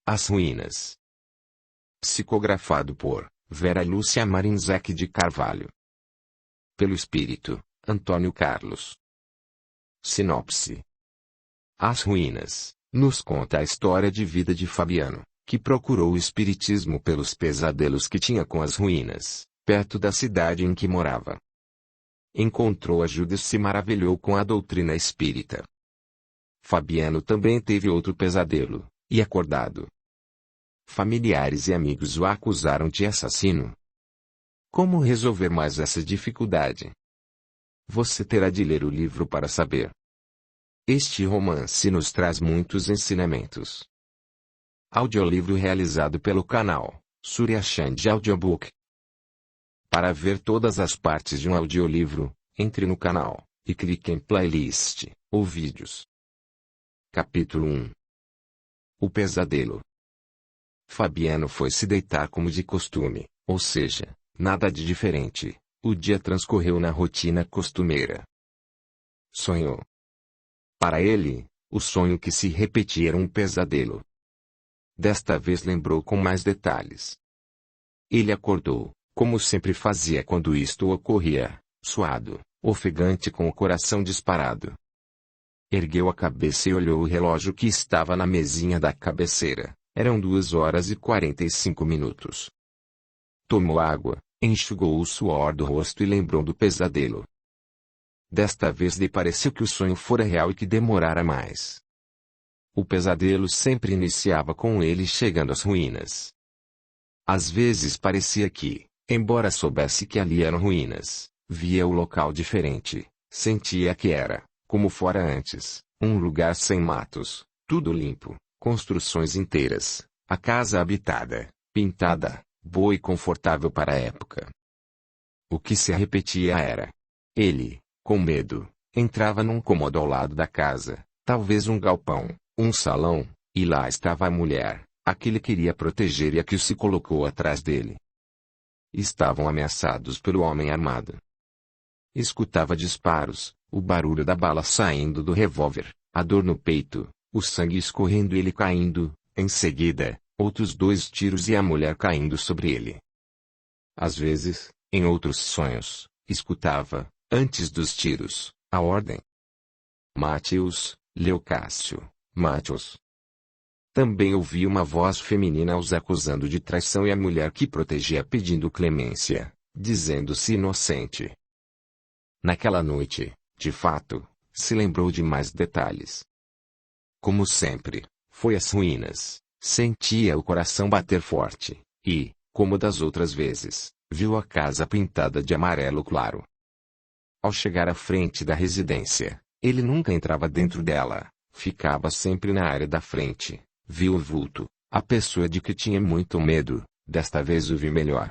As Ruínas. Psicografado por Vera Lúcia Marinzec de Carvalho. Pelo espírito, Antônio Carlos. Sinopse. As Ruínas nos conta a história de vida de Fabiano, que procurou o espiritismo pelos pesadelos que tinha com as ruínas, perto da cidade em que morava. Encontrou ajuda e se maravilhou com a doutrina espírita. Fabiano também teve outro pesadelo, e acordado. Familiares e amigos o acusaram de assassino. Como resolver mais essa dificuldade? Você terá de ler o livro para saber. Este romance nos traz muitos ensinamentos. Audiolivro realizado pelo canal Surya Chand Audiobook. Para ver todas as partes de um audiolivro, entre no canal e clique em playlist ou vídeos. Capítulo 1. O pesadelo. Fabiano foi se deitar como de costume, ou seja, nada de diferente. O dia transcorreu na rotina costumeira. Sonhou. Para ele, o sonho que se repetia era um pesadelo. Desta vez lembrou com mais detalhes. Ele acordou, como sempre fazia quando isto ocorria, suado, ofegante com o coração disparado. Ergueu a cabeça e olhou o relógio que estava na mesinha da cabeceira. Eram 2h45. Tomou água, enxugou o suor do rosto e lembrou do pesadelo. Desta vez lhe pareceu que o sonho fora real e que demorara mais. O pesadelo sempre iniciava com ele chegando às ruínas. Às vezes parecia que, embora soubesse que ali eram ruínas, via o local diferente, sentia que era, como fora antes, um lugar sem matos, tudo limpo, construções inteiras, a casa habitada, pintada, boa e confortável para a época. O que se repetia era: ele, com medo, entrava num cômodo ao lado da casa, talvez um galpão, um salão, e lá estava a mulher, a que ele queria proteger e a que se colocou atrás dele. Estavam ameaçados pelo homem armado. Escutava disparos, o barulho da bala saindo do revólver, a dor no peito, o sangue escorrendo e ele caindo, em seguida, outros 2 tiros e a mulher caindo sobre ele. Às vezes, em outros sonhos, escutava, antes dos tiros, a ordem: Mate-os, Leocácio, mate-os. Também ouvia uma voz feminina os acusando de traição e a mulher que protegia pedindo clemência, dizendo-se inocente. Naquela noite, de fato, se lembrou de mais detalhes. Como sempre, foi às ruínas, sentia o coração bater forte, e, como das outras vezes, viu a casa pintada de amarelo claro. Ao chegar à frente da residência, ele nunca entrava dentro dela, ficava sempre na área da frente, viu o vulto, a pessoa de que tinha muito medo, desta vez o viu melhor.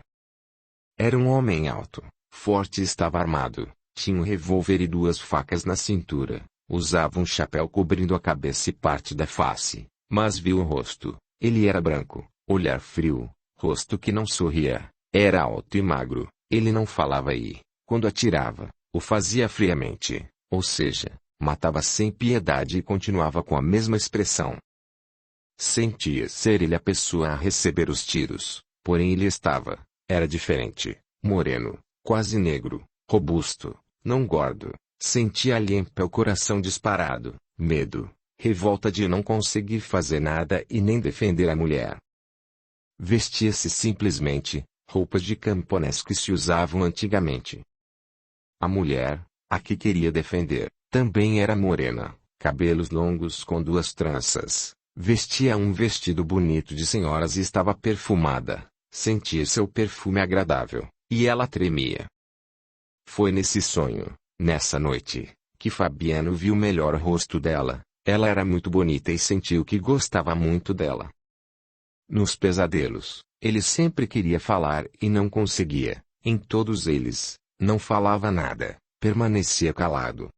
Era um homem alto, forte e estava armado, tinha um revólver e 2 facas na cintura, usava um chapéu cobrindo a cabeça e parte da face, mas viu o rosto, ele era branco, olhar frio, rosto que não sorria, era alto e magro, ele não falava e, quando atirava, o fazia friamente, ou seja, matava sem piedade e continuava com a mesma expressão. Sentia ser ele a pessoa a receber os tiros, porém ele era diferente, moreno, quase negro, robusto, não gordo, sentia ali em pé o coração disparado, medo, revolta de não conseguir fazer nada e nem defender a mulher. Vestia-se simplesmente, roupas de camponês que se usavam antigamente. A mulher, a que queria defender, também era morena, cabelos longos com 2 tranças, vestia um vestido bonito de senhoras e estava perfumada, sentia seu perfume agradável, e ela tremia. Foi nesse sonho, nessa noite, que Fabiano viu melhor o rosto dela. Ela era muito bonita e sentiu que gostava muito dela. Nos pesadelos, ele sempre queria falar e não conseguia. Em todos eles, não falava nada, permanecia calado.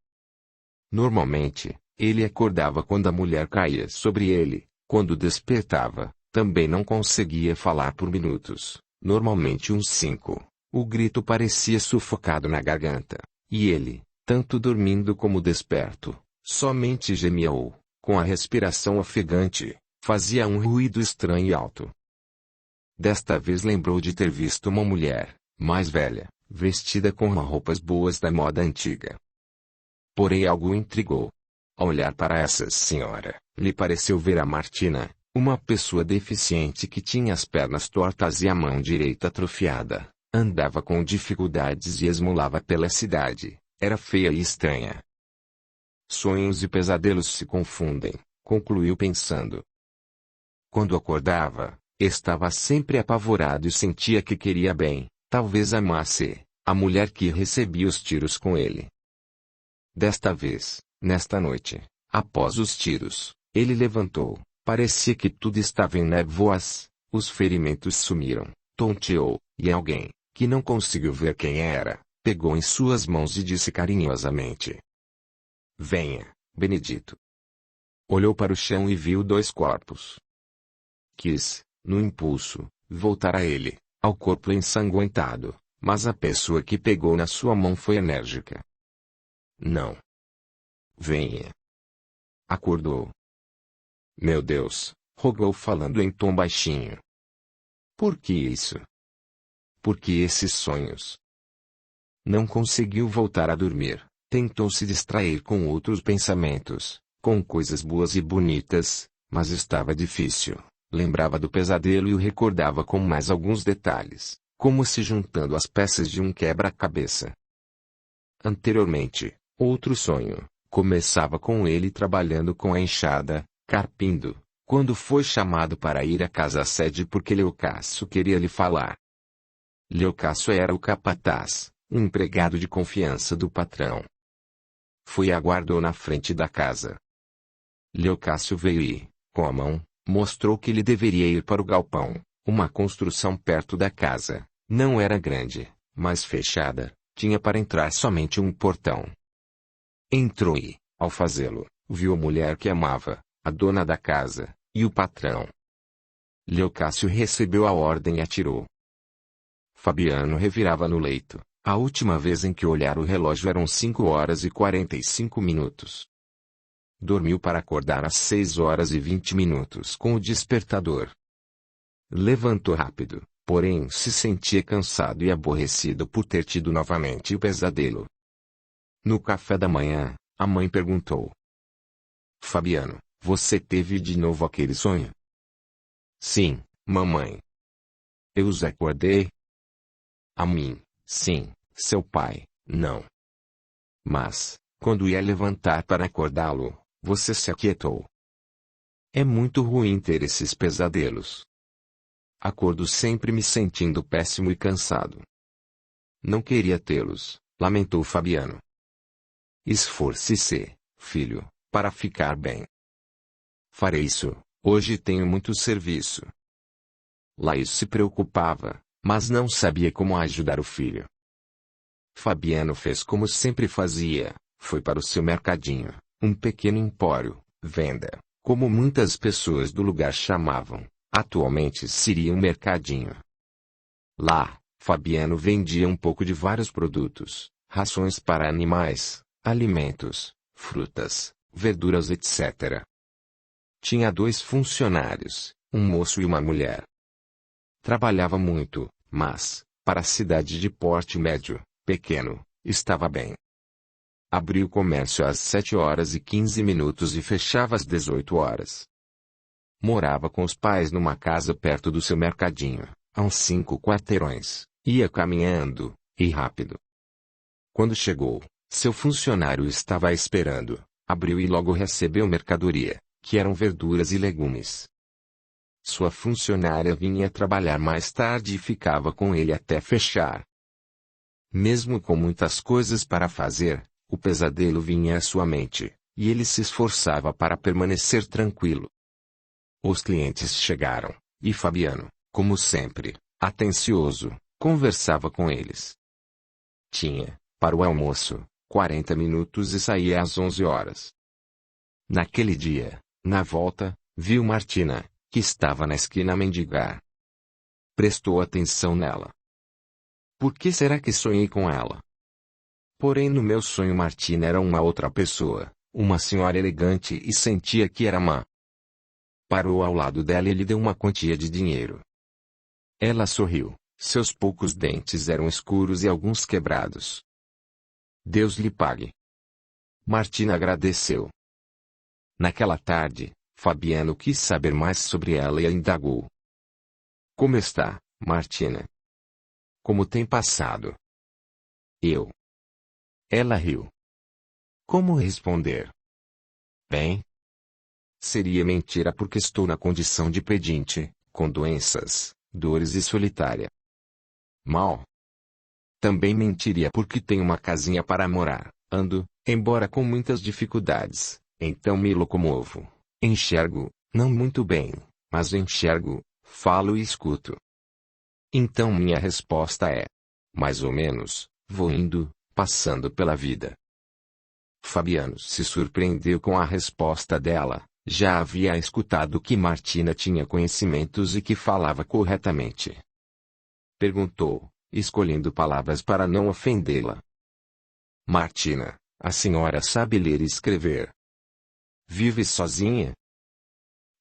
Normalmente, ele acordava quando a mulher caía sobre ele. Quando despertava, também não conseguia falar por minutos, normalmente uns 5. O grito parecia sufocado na garganta, e ele, tanto dormindo como desperto, somente gemia ou, com a respiração ofegante, fazia um ruído estranho e alto. Desta vez lembrou de ter visto uma mulher, mais velha, vestida com roupas boas da moda antiga. Porém algo o intrigou. Ao olhar para essa senhora, lhe pareceu ver a Martina, uma pessoa deficiente que tinha as pernas tortas e a mão direita atrofiada, andava com dificuldades e esmolava pela cidade, era feia e estranha. Sonhos e pesadelos se confundem, concluiu pensando. Quando acordava, estava sempre apavorado e sentia que queria bem, talvez amasse, a mulher que recebia os tiros com ele. Desta vez, nesta noite, após os tiros, ele levantou, parecia que tudo estava em névoas, os ferimentos sumiram, tonteou, e alguém, que não conseguiu ver quem era, pegou em suas mãos e disse carinhosamente: "Venha, Benedito." Olhou para o chão e viu dois corpos. Quis, no impulso, voltar a ele, ao corpo ensanguentado, mas a pessoa que pegou na sua mão foi enérgica. "Não. Venha." Acordou. "Meu Deus", rogou falando em tom baixinho. "Por que isso? Por que esses sonhos?" Não conseguiu voltar a dormir, tentou se distrair com outros pensamentos, com coisas boas e bonitas, mas estava difícil. Lembrava do pesadelo e o recordava com mais alguns detalhes, como se juntando as peças de um quebra-cabeça. Anteriormente, outro sonho, começava com ele trabalhando com a enxada, carpindo, quando foi chamado para ir à casa-sede porque Leocácio queria lhe falar. Leocácio era o capataz, um empregado de confiança do patrão. Foi e aguardou na frente da casa. Leocácio veio e, com a mão, mostrou que ele deveria ir para o galpão, uma construção perto da casa. Não era grande, mas fechada, tinha para entrar somente um portão. Entrou e, ao fazê-lo, viu a mulher que amava, a dona da casa, e o patrão. Leocácio recebeu a ordem e atirou. Fabiano revirava no leito. A última vez em que olhara o relógio eram 5h45. Dormiu para acordar às 6h20 com o despertador. Levantou rápido, porém se sentia cansado e aborrecido por ter tido novamente o pesadelo. No café da manhã, a mãe perguntou: "Fabiano, você teve de novo aquele sonho?" "Sim, mamãe." "Eu os acordei?" "A mim, sim, seu pai, não." "Mas, quando ia levantar para acordá-lo, você se aquietou." "É muito ruim ter esses pesadelos. Acordo sempre me sentindo péssimo e cansado." "Não queria tê-los", lamentou Fabiano. "Esforce-se, filho, para ficar bem." "Farei isso, hoje tenho muito serviço." Laís se preocupava, mas não sabia como ajudar o filho. Fabiano fez como sempre fazia, foi para o seu mercadinho, um pequeno empório, venda, como muitas pessoas do lugar chamavam, atualmente seria um mercadinho. Lá, Fabiano vendia um pouco de vários produtos, rações para animais, alimentos, frutas, verduras etc. Tinha 2 funcionários, um moço e uma mulher. Trabalhava muito, mas, para a cidade de porte médio, pequeno, estava bem. Abria o comércio às 7h15 e fechava às 18h. Morava com os pais numa casa perto do seu mercadinho, a uns 5 quarteirões, ia caminhando, e rápido. Quando chegou, seu funcionário estava esperando, abriu e logo recebeu mercadoria, que eram verduras e legumes. Sua funcionária vinha trabalhar mais tarde e ficava com ele até fechar. Mesmo com muitas coisas para fazer, o pesadelo vinha à sua mente, e ele se esforçava para permanecer tranquilo. Os clientes chegaram, e Fabiano, como sempre, atencioso, conversava com eles. Tinha, para o almoço, 40 minutos e saía às 11h. Naquele dia, na volta, viu Martina, que estava na esquina a mendigar. Prestou atenção nela. Por que será que sonhei com ela? Porém no meu sonho Martina era uma outra pessoa, uma senhora elegante e sentia que era má. Parou ao lado dela e lhe deu uma quantia de dinheiro. Ela sorriu. Seus poucos dentes eram escuros e alguns quebrados. Deus lhe pague. Martina agradeceu. Naquela tarde, Fabiano quis saber mais sobre ela e a indagou. Como está, Martina? Como tem passado? Eu. Ela riu. Como responder? Bem. Seria mentira porque estou na condição de pedinte, com doenças, dores e solitária. Mal. Também mentiria porque tenho uma casinha para morar, ando, embora com muitas dificuldades, então me locomovo, enxergo, não muito bem, mas enxergo, falo e escuto. Então minha resposta é: mais ou menos, vou indo, passando pela vida. Fabiano se surpreendeu com a resposta dela, já havia escutado que Martina tinha conhecimentos e que falava corretamente. Perguntou, escolhendo palavras para não ofendê-la. Martina, a senhora sabe ler e escrever? Vive sozinha?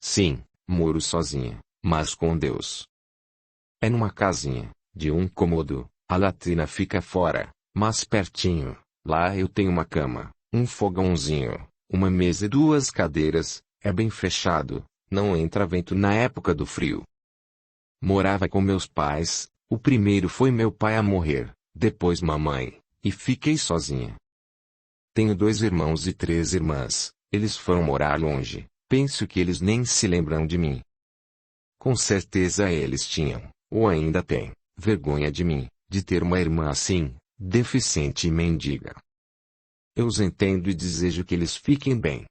Sim, moro sozinha, mas com Deus. É numa casinha, de um cômodo, a latrina fica fora, mas pertinho. Lá eu tenho uma cama, um fogãozinho, uma mesa e 2 cadeiras, é bem fechado, não entra vento na época do frio. Morava com meus pais, o primeiro foi meu pai a morrer, depois mamãe, e fiquei sozinha. Tenho 2 irmãos e 3 irmãs, eles foram morar longe, penso que eles nem se lembram de mim. Com certeza eles tinham, ou ainda têm, vergonha de mim, de ter uma irmã assim, deficiente e mendiga. Eu os entendo e desejo que eles fiquem bem.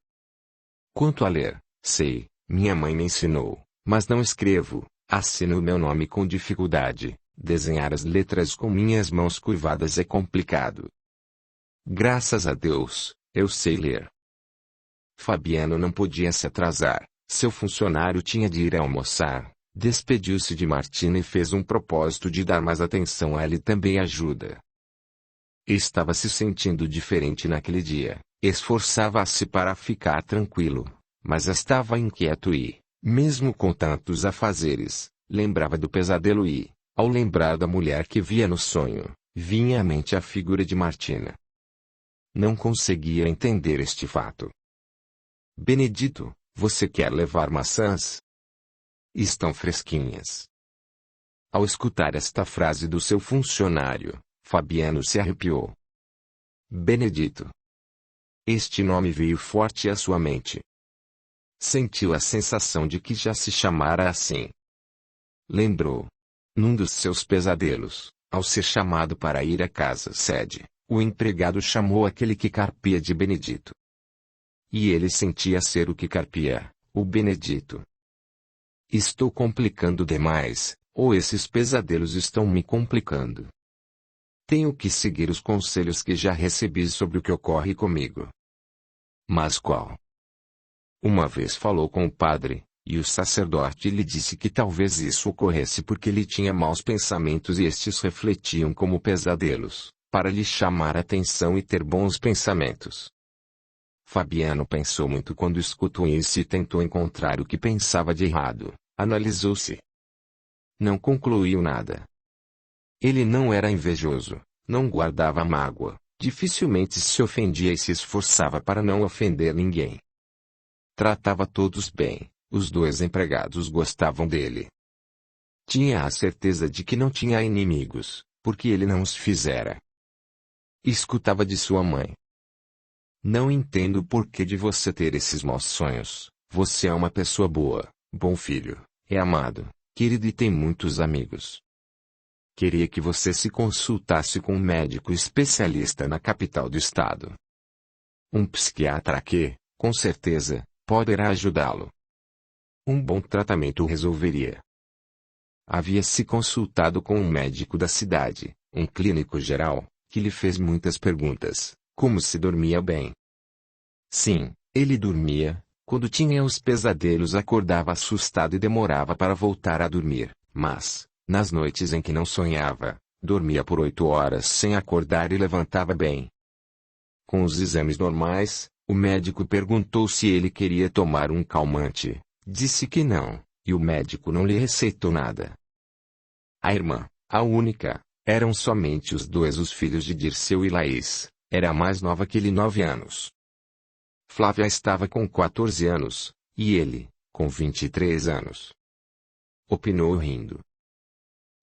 Quanto a ler, sei, minha mãe me ensinou, mas não escrevo, assino o meu nome com dificuldade, desenhar as letras com minhas mãos curvadas é complicado. Graças a Deus, eu sei ler. Fabiano não podia se atrasar, seu funcionário tinha de ir almoçar, despediu-se de Martina e fez um propósito de dar mais atenção a ela e também ajuda. Estava se sentindo diferente naquele dia, esforçava-se para ficar tranquilo, mas estava inquieto e, mesmo com tantos afazeres, lembrava do pesadelo e, ao lembrar da mulher que via no sonho, vinha à mente a figura de Martina. Não conseguia entender este fato. Benedito, você quer levar maçãs? Estão fresquinhas. Ao escutar esta frase do seu funcionário, Fabiano se arrepiou. Benedito. Este nome veio forte à sua mente. Sentiu a sensação de que já se chamara assim. Lembrou. Num dos seus pesadelos, ao ser chamado para ir à casa-sede, o empregado chamou aquele que carpia de Benedito. E ele sentia ser o que carpia, o Benedito. Estou complicando demais, ou esses pesadelos estão me complicando. Tenho que seguir os conselhos que já recebi sobre o que ocorre comigo. Mas qual? Uma vez falou com o padre, e o sacerdote lhe disse que talvez isso ocorresse porque ele tinha maus pensamentos e estes refletiam como pesadelos, para lhe chamar a atenção e ter bons pensamentos. Fabiano pensou muito quando escutou isso e tentou encontrar o que pensava de errado, analisou-se. Não concluiu nada. Ele não era invejoso, não guardava mágoa, dificilmente se ofendia e se esforçava para não ofender ninguém. Tratava todos bem, os 2 empregados gostavam dele. Tinha a certeza de que não tinha inimigos, porque ele não os fizera. Escutava de sua mãe. Não entendo o porquê de você ter esses maus sonhos, você é uma pessoa boa, bom filho, é amado, querido e tem muitos amigos. Queria que você se consultasse com um médico especialista na capital do estado. Um psiquiatra que, com certeza, poderá ajudá-lo. Um bom tratamento o resolveria. Havia se consultado com um médico da cidade, um clínico geral, que lhe fez muitas perguntas, como se dormia bem. Sim, ele dormia, quando tinha os pesadelos acordava assustado e demorava para voltar a dormir, mas, nas noites em que não sonhava, dormia por 8 horas sem acordar e levantava bem. Com os exames normais, o médico perguntou se ele queria tomar um calmante, Disse que não, e o médico não lhe receitou nada. A irmã, a única, eram somente os filhos de Dirceu e Laís, era a mais nova que ele 9 anos. Flávia estava com 14 anos, e ele, com 23 anos. Opinou rindo.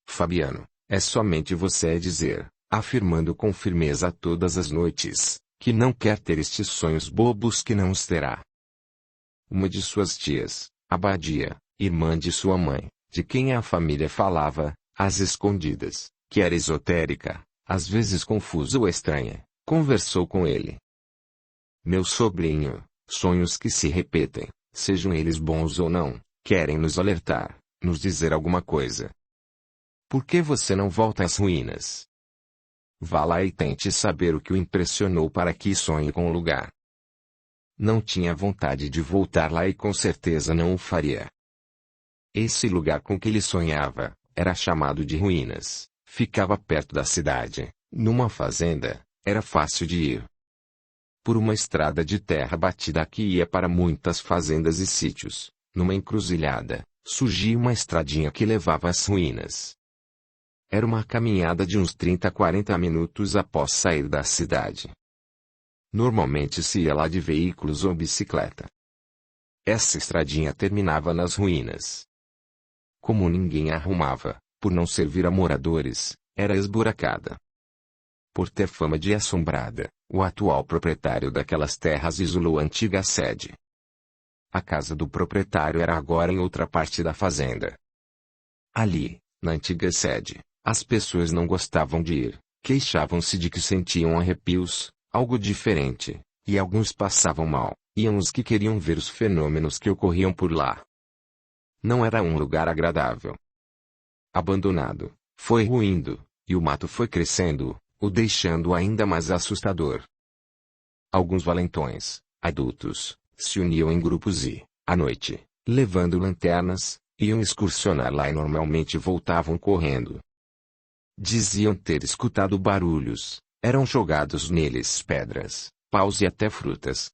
Fabiano, é somente você dizer, afirmando com firmeza todas as noites, que não quer ter estes sonhos bobos que não os terá. Uma de suas tias, a Badia, irmã de sua mãe, de quem a família falava, às escondidas, que era esotérica, às vezes confusa ou estranha, conversou com ele. Meu sobrinho, sonhos que se repetem, sejam eles bons ou não, querem nos alertar, nos dizer alguma coisa. Por que você não volta às ruínas? Vá lá e tente saber o que o impressionou para que sonhe com o lugar. Não tinha vontade de voltar lá e com certeza não o faria. Esse lugar com que ele sonhava, era chamado de ruínas, ficava perto da cidade, numa fazenda, era fácil de ir. Por uma estrada de terra batida que ia para muitas fazendas e sítios, numa encruzilhada, surgia uma estradinha que levava às ruínas. Era uma caminhada de uns 30 a 40 minutos após sair da cidade. Normalmente se ia lá de veículos ou bicicleta. Essa estradinha terminava nas ruínas. Como ninguém a arrumava, por não servir a moradores, era esburacada. Por ter fama de assombrada, o atual proprietário daquelas terras isolou a antiga sede. A casa do proprietário era agora em outra parte da fazenda. Ali, na antiga sede, as pessoas não gostavam de ir, queixavam-se de que sentiam arrepios, algo diferente, e alguns passavam mal, iam os que queriam ver os fenômenos que ocorriam por lá. Não era um lugar agradável. Abandonado, foi ruindo, e o mato foi crescendo, o deixando ainda mais assustador. Alguns valentões, adultos, se uniam em grupos e, à noite, levando lanternas, iam excursionar lá e normalmente voltavam correndo. Diziam ter escutado barulhos, eram jogados neles pedras, paus e até frutas.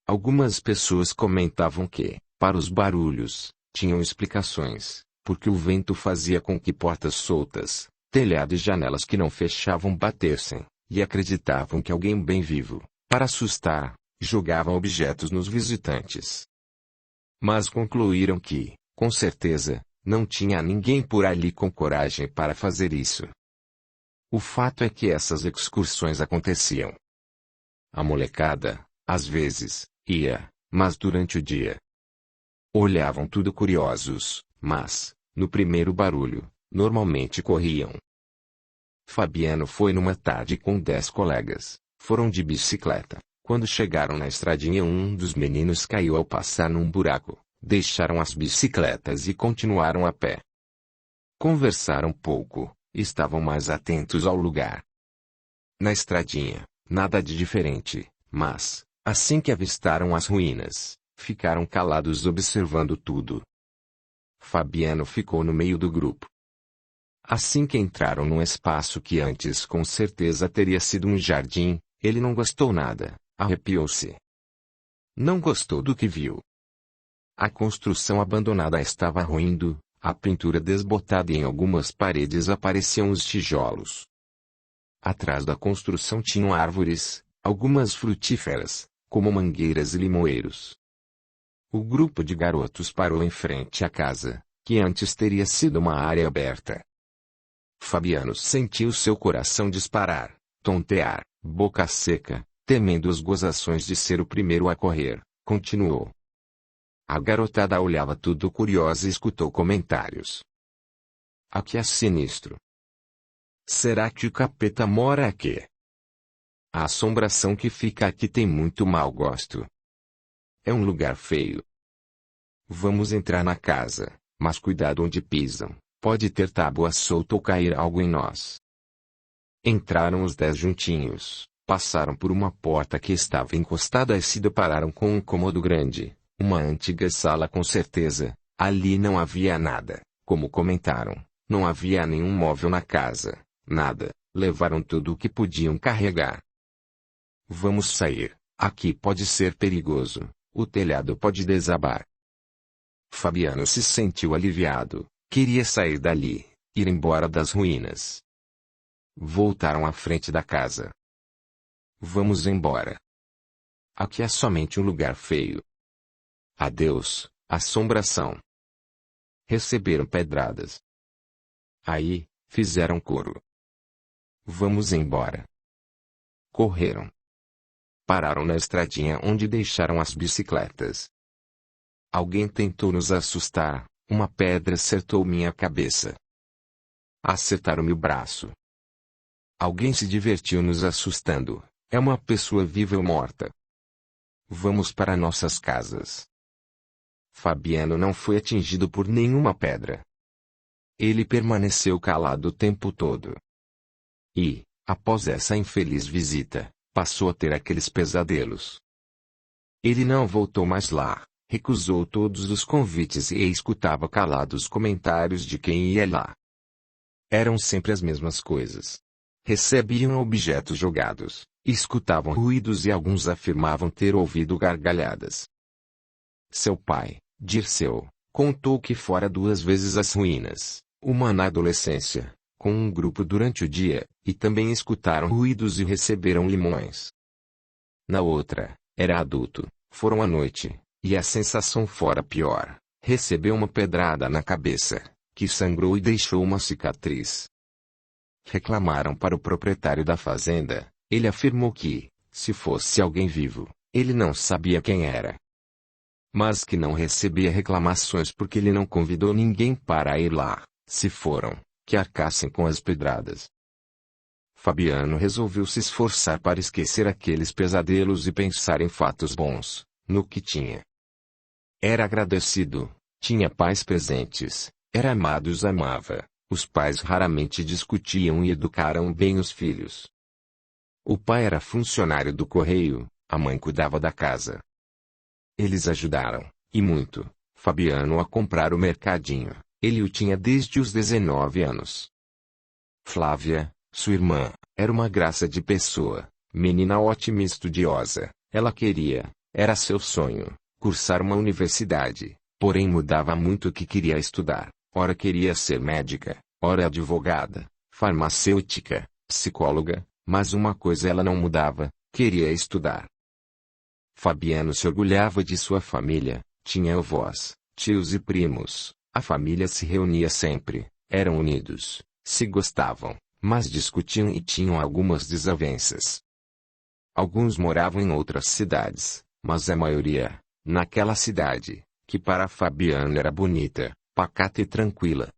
Algumas pessoas comentavam que, para os barulhos, tinham explicações, porque o vento fazia com que portas soltas, telhado e janelas que não fechavam batessem, e acreditavam que alguém bem vivo, para assustar, jogava objetos nos visitantes. Mas concluíram que, com certeza, não tinha ninguém por ali com coragem para fazer isso. O fato é que essas excursões aconteciam. A molecada, às vezes, ia, mas durante o dia. Olhavam tudo curiosos, mas, no primeiro barulho, normalmente corriam. Fabiano foi numa tarde com 10 colegas, foram de bicicleta. Quando chegaram na estradinha, um dos meninos caiu ao passar num buraco, deixaram as bicicletas e continuaram a pé. Conversaram pouco, estavam mais atentos ao lugar. Na estradinha, nada de diferente, mas, assim que avistaram as ruínas, ficaram calados observando tudo. Fabiano ficou no meio do grupo. Assim que entraram num espaço que antes com certeza teria sido um jardim, ele não gostou nada, arrepiou-se. Não gostou do que viu. A construção abandonada estava ruindo, a pintura desbotada e em algumas paredes apareciam os tijolos. Atrás da construção tinham árvores, algumas frutíferas, como mangueiras e limoeiros. O grupo de garotos parou em frente à casa, que antes teria sido uma área aberta. Fabiano sentiu seu coração disparar, tontear, boca seca, temendo as gozações de ser o primeiro a correr, continuou. A garotada olhava tudo curiosa e escutou comentários. Aqui é sinistro. Será que o capeta mora aqui? A assombração que fica aqui tem muito mau gosto. É um lugar feio. Vamos entrar na casa, mas cuidado onde pisam, pode ter tábua solta ou cair algo em nós. Entraram os 10 juntinhos, passaram por uma porta que estava encostada e se depararam com um cômodo grande, uma antiga sala com certeza. Ali não havia nada, como comentaram, não havia nenhum móvel na casa, nada, levaram tudo o que podiam carregar. Vamos sair, aqui pode ser perigoso, o telhado pode desabar. Fabiano se sentiu aliviado, queria sair dali, ir embora das ruínas. Voltaram à frente da casa. Vamos embora. Aqui é somente um lugar feio. Adeus, assombração. Receberam pedradas. Aí, fizeram coro. Vamos embora. Correram. Pararam na estradinha onde deixaram as bicicletas. Alguém tentou nos assustar, uma pedra acertou minha cabeça. Acertaram meu braço. Alguém se divertiu nos assustando, é uma pessoa viva ou morta. Vamos para nossas casas. Fabiano não foi atingido por nenhuma pedra. Ele permaneceu calado o tempo todo. E, após essa infeliz visita, passou a ter aqueles pesadelos. Ele não voltou mais lá, recusou todos os convites e escutava calado os comentários de quem ia lá. Eram sempre as mesmas coisas. Recebiam objetos jogados, escutavam ruídos e alguns afirmavam ter ouvido gargalhadas. Seu pai, Dirceu, contou que fora 2 vezes as ruínas, uma na adolescência, com um grupo durante o dia, e também escutaram ruídos e receberam limões. Na outra, era adulto, foram à noite, e a sensação fora pior, recebeu uma pedrada na cabeça, que sangrou e deixou uma cicatriz. Reclamaram para o proprietário da fazenda, ele afirmou que, se fosse alguém vivo, ele não sabia quem era. Mas que não recebia reclamações porque ele não convidou ninguém para ir lá, se foram, que arcassem com as pedradas. Fabiano resolveu se esforçar para esquecer aqueles pesadelos e pensar em fatos bons, no que tinha. Era agradecido, tinha pais presentes, era amado e os amava, os pais raramente discutiam e educaram bem os filhos. O pai era funcionário do correio, a mãe cuidava da casa. Eles ajudaram, e muito, Fabiano a comprar o mercadinho, ele o tinha desde os 19 anos. Flávia, sua irmã, era uma graça de pessoa, menina ótima e estudiosa, ela queria, era seu sonho, cursar uma universidade, porém mudava muito o que queria estudar, ora queria ser médica, ora advogada, farmacêutica, psicóloga, mas uma coisa ela não mudava, queria estudar. Fabiano se orgulhava de sua família, tinha avós, tios e primos, a família se reunia sempre, eram unidos, se gostavam, mas discutiam e tinham algumas desavenças. Alguns moravam em outras cidades, mas a maioria, naquela cidade, que para Fabiano era bonita, pacata e tranquila.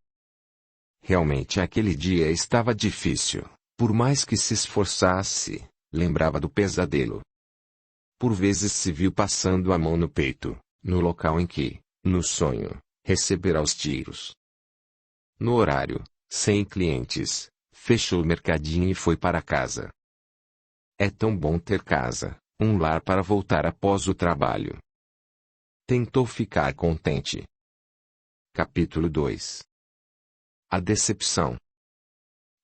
Realmente aquele dia estava difícil, por mais que se esforçasse, lembrava do pesadelo. Por vezes se viu passando a mão no peito, no local em que, no sonho, receberá os tiros. No horário, sem clientes, fechou o mercadinho e foi para casa. É tão bom ter casa, um lar para voltar após o trabalho. Tentou ficar contente. Capítulo 2. A decepção.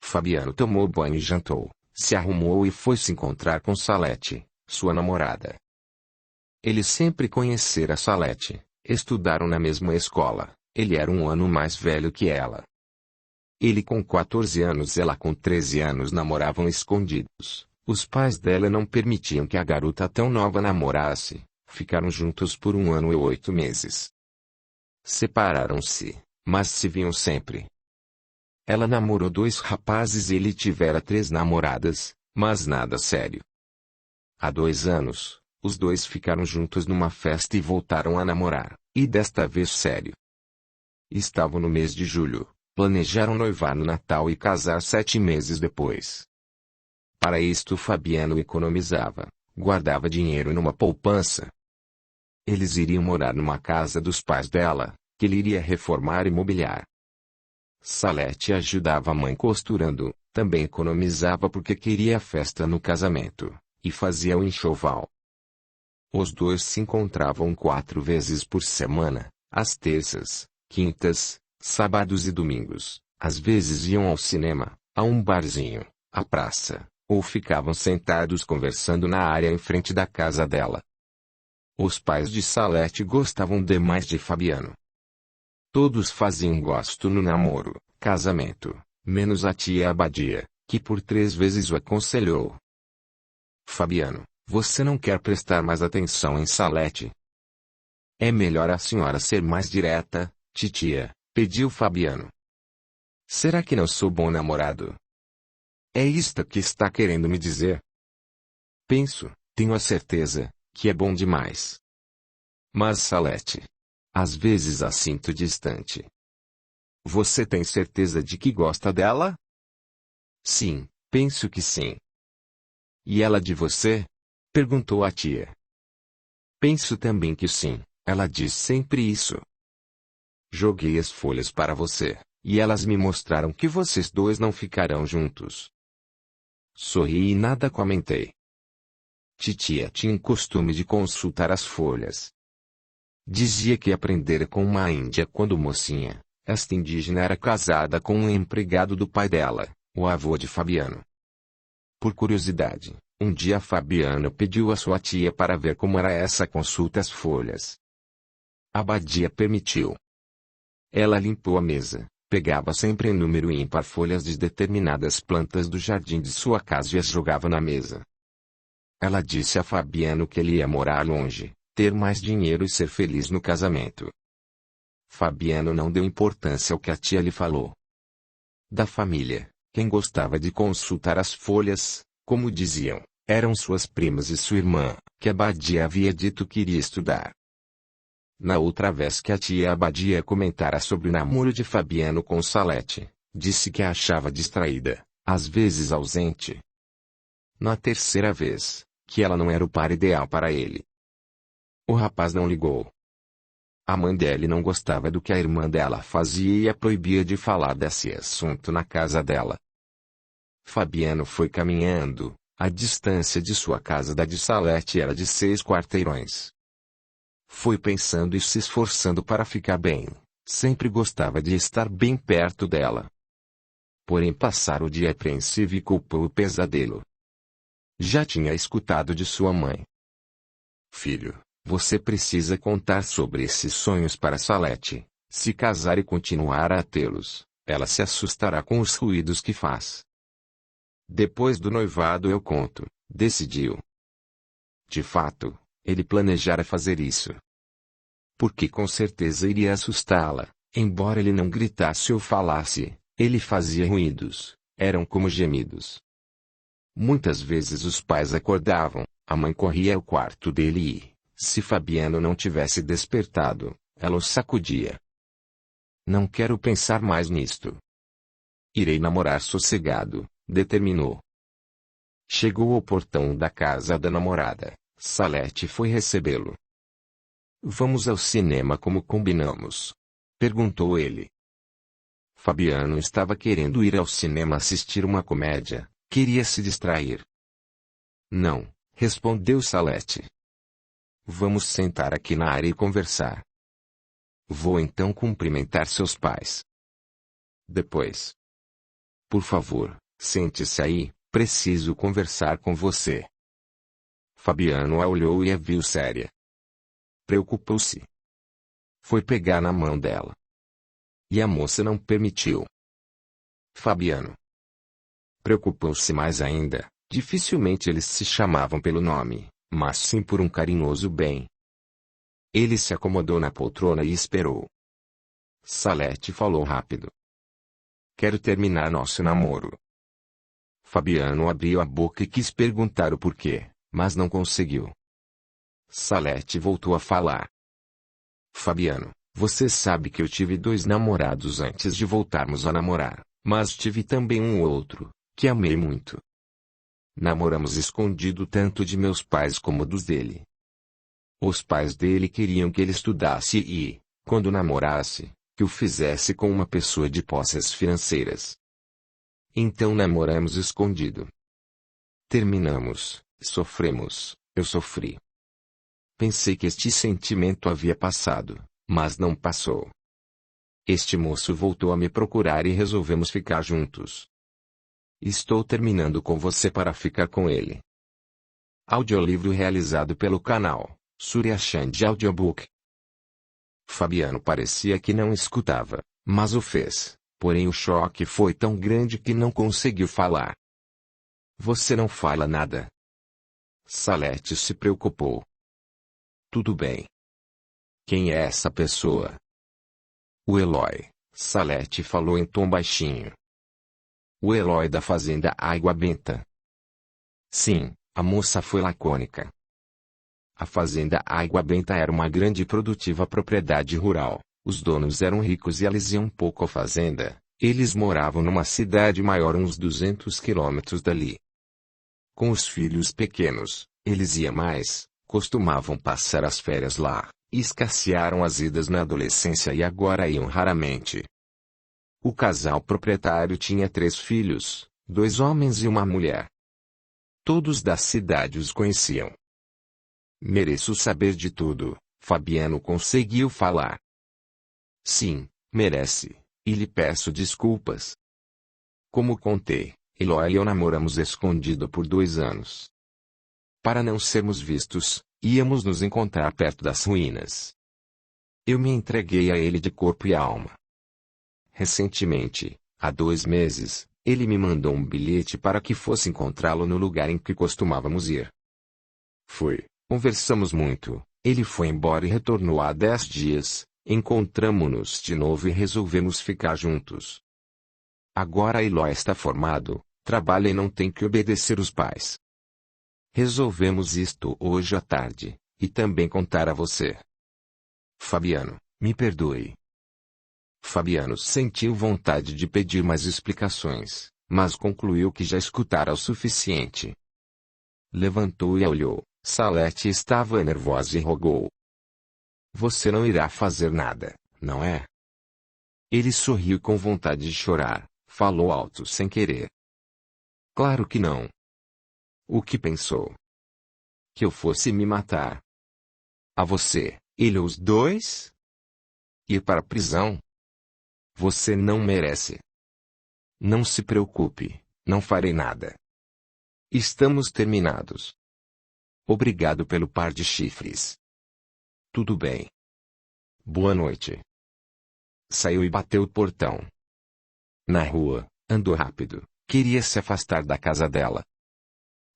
Fabiano tomou banho e jantou, se arrumou e foi se encontrar com Salete, sua namorada. Ele sempre conhecera Salete, estudaram na mesma escola, ele era 1 ano mais velho que ela. Ele com 14 anos e ela com 13 anos namoravam escondidos, os pais dela não permitiam que a garota tão nova namorasse, ficaram juntos por 1 ano e 8 meses. Separaram-se, mas se viam sempre. Ela namorou 2 rapazes e ele tivera 3 namoradas, mas nada sério. Há 2 anos, os 2 ficaram juntos numa festa e voltaram a namorar, e desta vez sério. Estavam no mês de julho, planejaram noivar no Natal e casar 7 meses depois. Para isto Fabiano economizava, guardava dinheiro numa poupança. Eles iriam morar numa casa dos pais dela, que ele iria reformar e mobiliar. Salete ajudava a mãe costurando, também economizava porque queria a festa no casamento, e fazia o enxoval. Os 2 se encontravam 4 vezes por semana, às terças, quintas, sábados e domingos, às vezes iam ao cinema, a um barzinho, à praça, ou ficavam sentados conversando na área em frente da casa dela. Os pais de Salete gostavam demais de Fabiano. Todos faziam gosto no namoro, casamento, menos a tia Abadia, que por 3 vezes o aconselhou. Fabiano, você não quer prestar mais atenção em Salete? É melhor a senhora ser mais direta, titia, pediu Fabiano. Será que não sou bom namorado? É isto que está querendo me dizer? Penso, tenho a certeza, que é bom demais. Mas Salete, às vezes a sinto distante. Você tem certeza de que gosta dela? Sim, penso que sim. E ela de você? Perguntou a tia. Penso também que sim, ela diz sempre isso. Joguei as folhas para você, e elas me mostraram que vocês dois não ficarão juntos. Sorri e nada comentei. Titia tinha o costume de consultar as folhas. Dizia que aprendera com uma índia quando mocinha. Esta indígena era casada com um empregado do pai dela, o avô de Fabiano. Por curiosidade, um dia Fabiano pediu a sua tia para ver como era essa consulta às folhas. Abadia permitiu. Ela limpou a mesa, pegava sempre em número ímpar folhas de determinadas plantas do jardim de sua casa e as jogava na mesa. Ela disse a Fabiano que ele ia morar longe, ter mais dinheiro e ser feliz no casamento. Fabiano não deu importância ao que a tia lhe falou. Da família, quem gostava de consultar as folhas, como diziam, eram suas primas e sua irmã, que Abadia havia dito que iria estudar. Na outra vez que a tia Abadia comentara sobre o namoro de Fabiano com Salete, disse que a achava distraída, às vezes ausente. Na terceira vez, que ela não era o par ideal para ele. O rapaz não ligou. A mãe dele não gostava do que a irmã dela fazia e a proibia de falar desse assunto na casa dela. Fabiano foi caminhando, a distância de sua casa da de Salete era de 6 quarteirões. Foi pensando e se esforçando para ficar bem, sempre gostava de estar bem perto dela. Porém passara o dia apreensivo e culpou o pesadelo. Já tinha escutado de sua mãe. Filho, você precisa contar sobre esses sonhos para Salete. Se casar e continuar a tê-los, ela se assustará com os ruídos que faz. Depois do noivado eu conto, decidiu. De fato, ele planejara fazer isso. Porque com certeza iria assustá-la, embora ele não gritasse ou falasse, ele fazia ruídos, eram como gemidos. Muitas vezes os pais acordavam, a mãe corria ao quarto dele e, se Fabiano não tivesse despertado, ela o sacudia. Não quero pensar mais nisto. Irei namorar sossegado, determinou. Chegou ao portão da casa da namorada, Salete foi recebê-lo. Vamos ao cinema como combinamos? Perguntou ele. Fabiano estava querendo ir ao cinema assistir uma comédia, queria se distrair. Não, respondeu Salete. Vamos sentar aqui na área e conversar. Vou então cumprimentar seus pais. Depois. Por favor, sente-se aí, preciso conversar com você. Fabiano a olhou e a viu séria. Preocupou-se. Foi pegar na mão dela. E a moça não permitiu. Fabiano preocupou-se mais ainda, dificilmente eles se chamavam pelo nome, mas sim por um carinhoso bem. Ele se acomodou na poltrona e esperou. Salete falou rápido. Quero terminar nosso namoro. Fabiano abriu a boca e quis perguntar o porquê, mas não conseguiu. Salete voltou a falar. Fabiano, você sabe que eu tive 2 namorados antes de voltarmos a namorar, mas tive também um outro, que amei muito. Namoramos escondido tanto de meus pais como dos dele. Os pais dele queriam que ele estudasse e, quando namorasse, que o fizesse com uma pessoa de posses financeiras. Então namoramos escondido. Terminamos, sofremos, eu sofri. Pensei que este sentimento havia passado, mas não passou. Este moço voltou a me procurar e resolvemos ficar juntos. Estou terminando com você para ficar com ele. Audiolivro realizado pelo canal Surya Chand Audiobook. Fabiano parecia que não escutava, mas o fez, porém o choque foi tão grande que não conseguiu falar. Você não fala nada. Salete se preocupou. Tudo bem. Quem é essa pessoa? O Eloy, Salete falou em tom baixinho. O Eloy da fazenda Água Benta. Sim, a moça foi lacônica. A fazenda Água Benta era uma grande e produtiva propriedade rural. Os donos eram ricos e eles iam pouco à fazenda. Eles moravam numa cidade maior uns 200 quilômetros dali. Com os filhos pequenos, eles iam mais, costumavam passar as férias lá, e escassearam as idas na adolescência e agora iam raramente. O casal proprietário tinha 3 filhos, 2 homens e uma mulher. Todos da cidade os conheciam. Mereço saber de tudo, Fabiano conseguiu falar. Sim, merece, e lhe peço desculpas. Como contei, Eloy e eu namoramos escondido por 2 anos. Para não sermos vistos, íamos nos encontrar perto das ruínas. Eu me entreguei a ele de corpo e alma. Recentemente, há 2 meses, ele me mandou um bilhete para que fosse encontrá-lo no lugar em que costumávamos ir. Fui, conversamos muito, ele foi embora e retornou há 10 dias, encontramo-nos de novo e resolvemos ficar juntos. Agora Eloy está formado, trabalha e não tem que obedecer os pais. Resolvemos isto hoje à tarde, e também contar a você. Fabiano, me perdoe. Fabiano sentiu vontade de pedir mais explicações, mas concluiu que já escutara o suficiente. Levantou e olhou. Salete estava nervosa e rogou. Você não irá fazer nada, não é? Ele sorriu com vontade de chorar, falou alto sem querer. Claro que não. O que pensou? Que eu fosse me matar? A você, ele ou os 2? Ir para a prisão? Você não merece. Não se preocupe, não farei nada. Estamos terminados. Obrigado pelo par de chifres. Tudo bem. Boa noite. Saiu e bateu o portão. Na rua, andou rápido, queria se afastar da casa dela.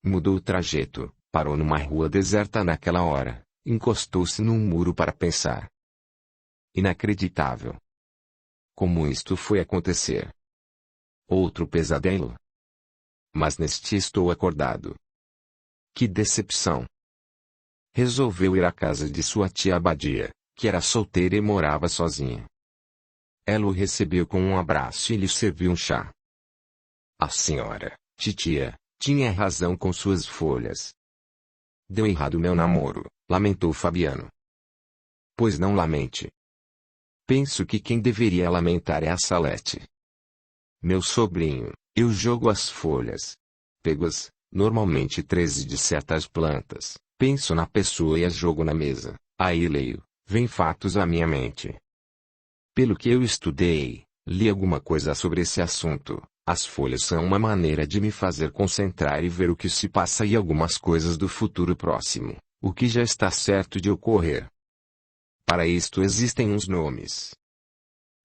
Mudou o trajeto, parou numa rua deserta naquela hora, encostou-se num muro para pensar. Inacreditável. Como isto foi acontecer? Outro pesadelo? Mas neste estou acordado. Que decepção. Resolveu ir à casa de sua tia Abadia, que era solteira e morava sozinha. Ela o recebeu com um abraço e lhe serviu um chá. A senhora, titia, tinha razão com suas folhas. Deu errado meu namoro, lamentou Fabiano. Pois não lamente. Penso que quem deveria lamentar é a Salete. Meu sobrinho, eu jogo as folhas. Pego-as, normalmente 13 de certas plantas, penso na pessoa e as jogo na mesa, aí leio, vem fatos à minha mente. Pelo que eu estudei, li alguma coisa sobre esse assunto, as folhas são uma maneira de me fazer concentrar e ver o que se passa e algumas coisas do futuro próximo, o que já está certo de ocorrer. Para isto existem uns nomes.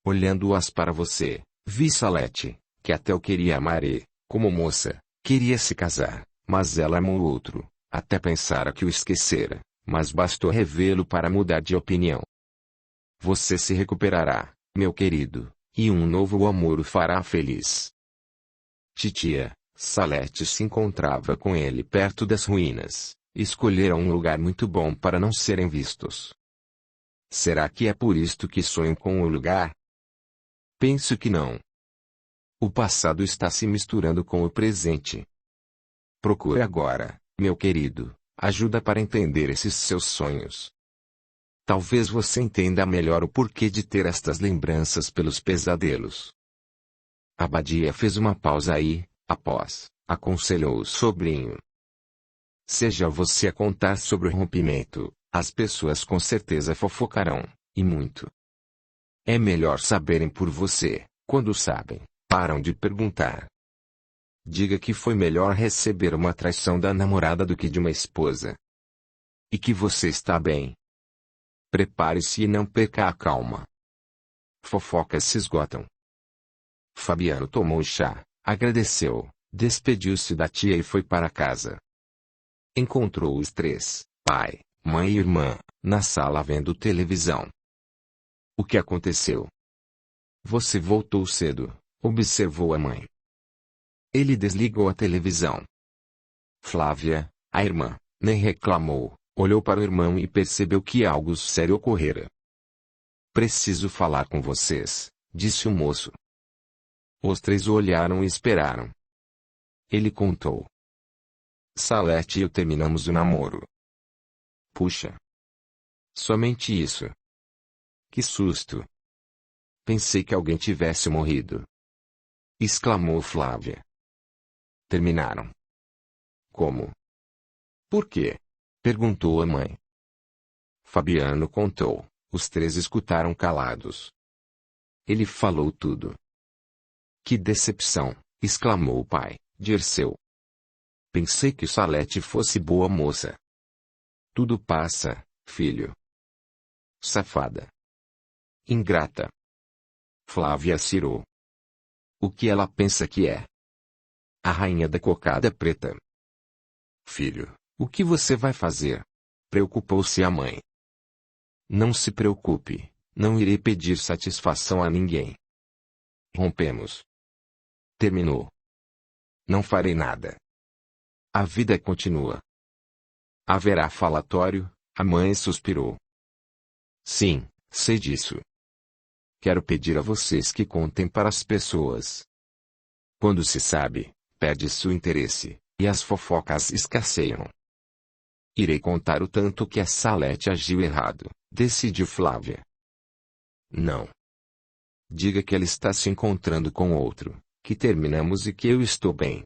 Olhando-as para você, vi Salete, que até eu queria amar e, como moça, queria se casar, mas ela amou outro, até pensara que o esquecera, mas bastou revê-lo para mudar de opinião. Você se recuperará, meu querido, e um novo amor o fará feliz. Titia, Salete se encontrava com ele perto das ruínas, escolheram um lugar muito bom para não serem vistos. Será que é por isto que sonho com o lugar? Penso que não. O passado está se misturando com o presente. Procure agora, meu querido, ajuda para entender esses seus sonhos. Talvez você entenda melhor o porquê de ter estas lembranças pelos pesadelos. Abadia fez uma pausa e, após, aconselhou o sobrinho. Seja você a contar sobre o rompimento, as pessoas com certeza fofocarão, e muito. É melhor saberem por você, quando sabem, param de perguntar. Diga que foi melhor receber uma traição da namorada do que de uma esposa. E que você está bem. Prepare-se e não perca a calma. Fofocas se esgotam. Fabiano tomou o chá, agradeceu, despediu-se da tia e foi para casa. Encontrou os três, pai, mãe e irmã, na sala vendo televisão. O que aconteceu? Você voltou cedo, observou a mãe. Ele desligou a televisão. Flávia, a irmã, nem reclamou, olhou para o irmão e percebeu que algo sério ocorrera. Preciso falar com vocês, disse o moço. Os três o olharam e esperaram. Ele contou. Salete e eu terminamos o namoro. Puxa! Somente isso. Que susto! Pensei que alguém tivesse morrido. Exclamou Flávia. Terminaram. Como? Por quê? Perguntou a mãe. Fabiano contou. Os três escutaram calados. Ele falou tudo. Que decepção! Exclamou o pai, Dirceu. Pensei que Salete fosse boa moça. Tudo passa, filho. Safada. Ingrata. Flávia cirou. O que ela pensa que é? A rainha da cocada preta. Filho, o que você vai fazer? Preocupou-se a mãe. Não se preocupe, não irei pedir satisfação a ninguém. Rompemos. Terminou. Não farei nada. A vida continua. Haverá falatório? A mãe suspirou. Sim, sei disso. Quero pedir a vocês que contem para as pessoas. Quando se sabe, perde-se o interesse, e as fofocas escasseiam. Irei contar o tanto que a Salete agiu errado, decidiu Flávia. Não. Diga que ela está se encontrando com outro, que terminamos e que eu estou bem.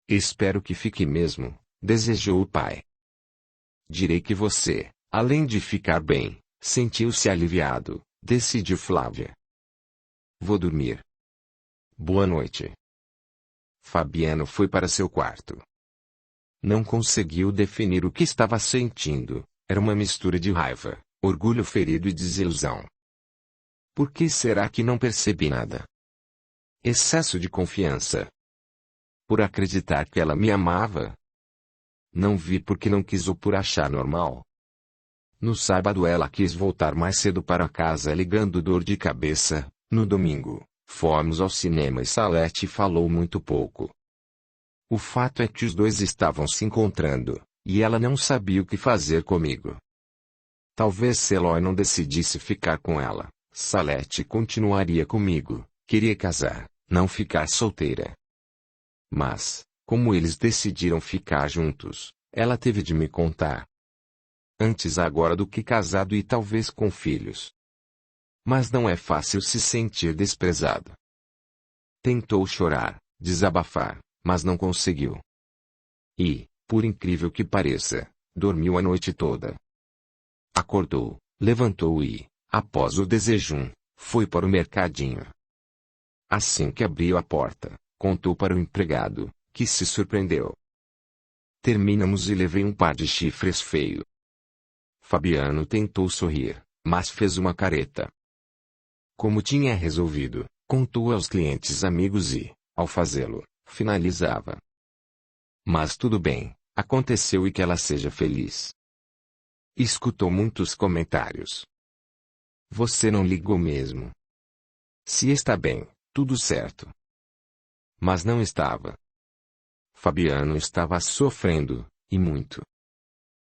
Espero que fique mesmo, desejou o pai. Direi que você, além de ficar bem, sentiu-se aliviado, decidiu Flávia. Vou dormir. Boa noite. Fabiano foi para seu quarto. Não conseguiu definir o que estava sentindo, era uma mistura de raiva, orgulho ferido e desilusão. Por que será que não percebi nada? Excesso de confiança. Por acreditar que ela me amava? Não vi porque não quis ou por achar normal. No sábado ela quis voltar mais cedo para casa alegando dor de cabeça, no domingo, fomos ao cinema e Salete falou muito pouco. O fato é que os dois estavam se encontrando, e ela não sabia o que fazer comigo. Talvez se Eloy não decidisse ficar com ela, Salete continuaria comigo, queria casar, não ficar solteira. Mas, como eles decidiram ficar juntos, ela teve de me contar. Antes agora do que casado e talvez com filhos. Mas não é fácil se sentir desprezado. Tentou chorar, desabafar, mas não conseguiu. E, por incrível que pareça, dormiu a noite toda. Acordou, levantou e, após o desejum, foi para o mercadinho. Assim que abriu a porta, contou para o empregado, que se surpreendeu. Terminamos e levei um par de chifres feio. Fabiano tentou sorrir, mas fez uma careta. Como tinha resolvido, contou aos clientes amigos e, ao fazê-lo, finalizava. Mas tudo bem, aconteceu e que ela seja feliz. Escutou muitos comentários. Você não ligou mesmo. Se está bem, tudo certo. Mas não estava. Fabiano estava sofrendo, e muito.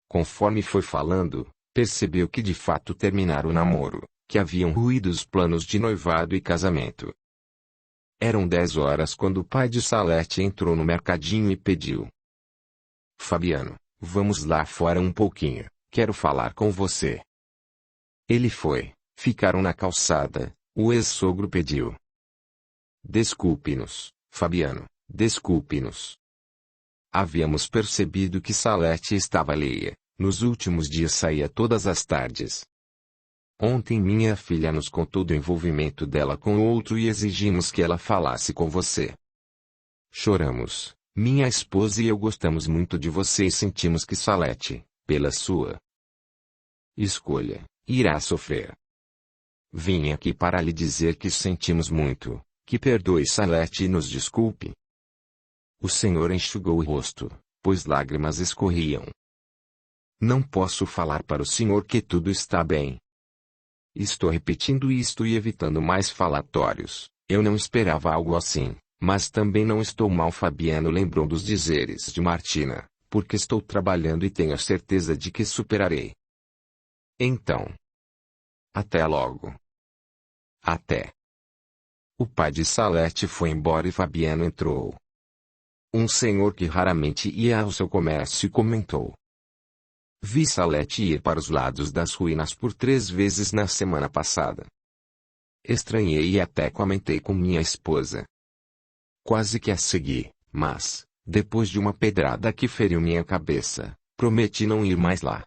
Conforme foi falando, percebeu que de fato terminaram o namoro, que haviam ruído os planos de noivado e casamento. Eram 10 horas quando o pai de Salete entrou no mercadinho e pediu. Fabiano, vamos lá fora um pouquinho, quero falar com você. Ele foi, ficaram na calçada, o ex-sogro pediu. Desculpe-nos, Fabiano, desculpe-nos. Havíamos percebido que Salete estava alheia, nos últimos dias saía todas as tardes. Ontem minha filha nos contou do envolvimento dela com outro e exigimos que ela falasse com você. Choramos, minha esposa e eu gostamos muito de você e sentimos que Salete, pela sua escolha, irá sofrer. Vim aqui para lhe dizer que sentimos muito, que perdoe Salete e nos desculpe. O senhor enxugou o rosto, pois lágrimas escorriam. Não posso falar para o senhor que tudo está bem. Estou repetindo isto e evitando mais falatórios. Eu não esperava algo assim, mas também não estou mal. Fabiano lembrou dos dizeres de Martina, porque estou trabalhando e tenho a certeza de que superarei. Então. Até logo. Até. O pai de Salete foi embora e Fabiano entrou. Um senhor que raramente ia ao seu comércio comentou. Vi Salete ir para os lados das ruínas por 3 vezes na semana passada. Estranhei e até comentei com minha esposa. Quase que a segui, mas, depois de uma pedrada que feriu minha cabeça, prometi não ir mais lá.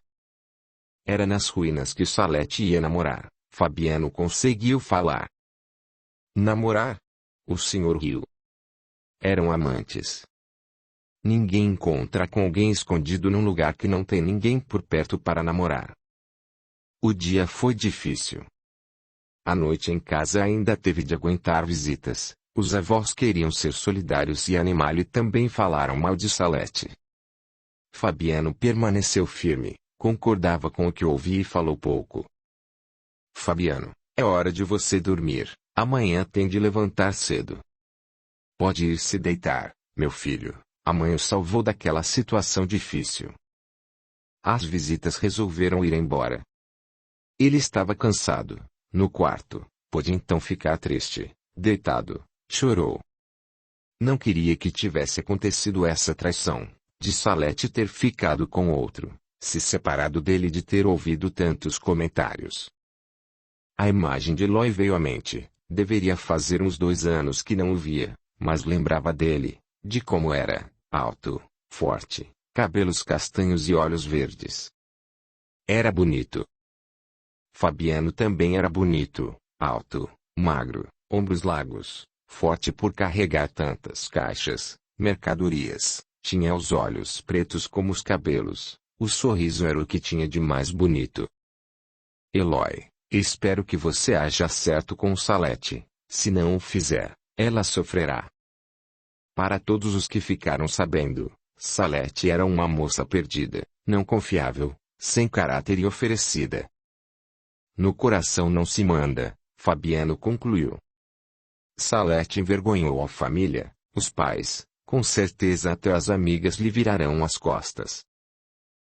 Era nas ruínas que Salete ia namorar. Fabiano conseguiu falar. Namorar? O senhor riu. Eram amantes. Ninguém encontra com alguém escondido num lugar que não tem ninguém por perto para namorar. O dia foi difícil. A noite em casa ainda teve de aguentar visitas. Os avós queriam ser solidários e Animale também falaram mal de Salete. Fabiano permaneceu firme, concordava com o que ouvi e falou pouco. Fabiano, é hora de você dormir, amanhã tem de levantar cedo. Pode ir se deitar, meu filho. A mãe o salvou daquela situação difícil. As visitas resolveram ir embora. Ele estava cansado, no quarto, pôde então ficar triste, deitado, chorou. Não queria que tivesse acontecido essa traição, de Salete ter ficado com outro, se separado dele e de ter ouvido tantos comentários. A imagem de Eloy veio à mente, deveria fazer uns 2 anos que não o via, mas lembrava dele. De como era, alto, forte, cabelos castanhos e olhos verdes. Era bonito. Fabiano também era bonito, alto, magro, ombros largos, forte por carregar tantas caixas, mercadorias, tinha os olhos pretos como os cabelos, o sorriso era o que tinha de mais bonito. Eloy, espero que você haja certo com Salete, se não o fizer, ela sofrerá. Para todos os que ficaram sabendo, Salete era uma moça perdida, não confiável, sem caráter e oferecida. No coração não se manda, Fabiano concluiu. Salete envergonhou a família, os pais, com certeza até as amigas lhe virarão as costas.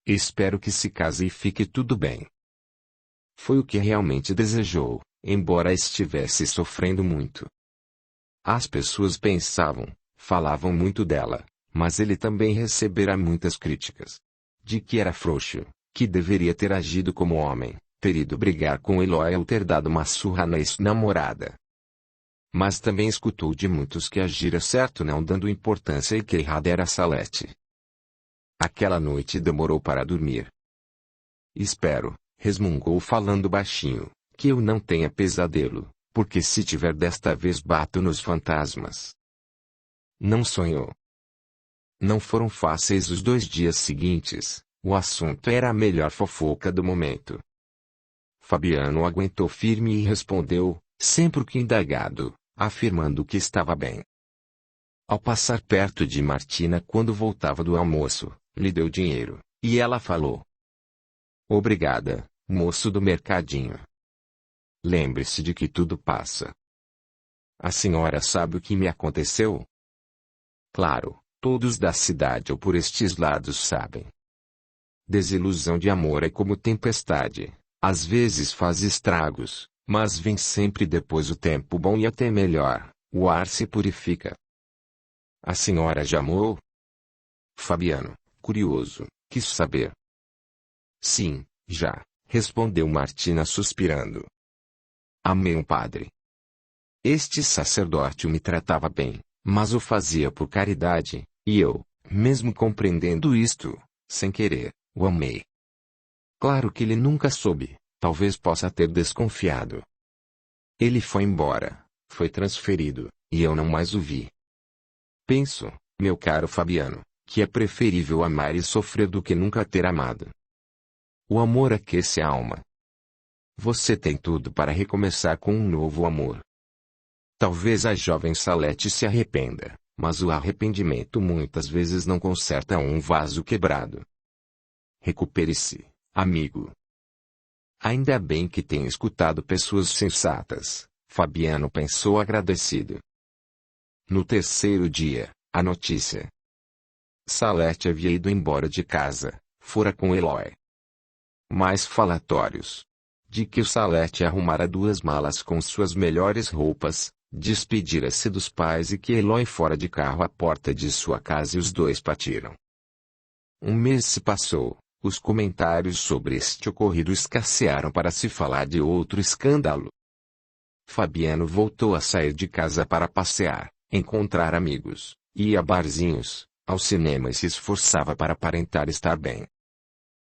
Espero que se case e fique tudo bem. Foi o que realmente desejou, embora estivesse sofrendo muito. As pessoas falavam muito dela, mas ele também recebera muitas críticas. De que era frouxo, que deveria ter agido como homem, ter ido brigar com Eloy ou ter dado uma surra na ex-namorada. Mas também escutou de muitos que agira certo não dando importância e que errada era Salete. Aquela noite demorou para dormir. Espero, resmungou falando baixinho, que eu não tenha pesadelo, porque se tiver desta vez bato nos fantasmas. Não sonhou. Não foram fáceis os 2 dias seguintes, o assunto era a melhor fofoca do momento. Fabiano aguentou firme e respondeu, sempre que indagado, afirmando que estava bem. Ao passar perto de Martina quando voltava do almoço, lhe deu dinheiro, e ela falou. Obrigada, moço do mercadinho. Lembre-se de que tudo passa. A senhora sabe o que me aconteceu? Claro, todos da cidade ou por estes lados sabem. Desilusão de amor é como tempestade, às vezes faz estragos, mas vem sempre depois o tempo bom e até melhor, o ar se purifica. A senhora já amou? Fabiano, curioso, quis saber. Sim, já, respondeu Martina suspirando. Amei um padre. Este sacerdote me tratava bem, mas o fazia por caridade, e eu, mesmo compreendendo isto, sem querer, o amei. Claro que ele nunca soube, talvez possa ter desconfiado. Ele foi embora, foi transferido, e eu não mais o vi. Penso, meu caro Fabiano, que é preferível amar e sofrer do que nunca ter amado. O amor aquece a alma. Você tem tudo para recomeçar com um novo amor. Talvez a jovem Salete se arrependa, mas o arrependimento muitas vezes não conserta um vaso quebrado. Recupere-se, amigo. Ainda bem que tenho escutado pessoas sensatas, Fabiano pensou agradecido. No terceiro dia, a notícia. Salete havia ido embora de casa, fora com Eloy. Mais falatórios. De que o Salete arrumara 2 malas com suas melhores roupas, despedira-se dos pais e que Eloy fora de carro à porta de sua casa e os dois partiram. Um mês se passou, os comentários sobre este ocorrido escassearam para se falar de outro escândalo. Fabiano voltou a sair de casa para passear, encontrar amigos, ia a barzinhos, ao cinema e se esforçava para aparentar estar bem.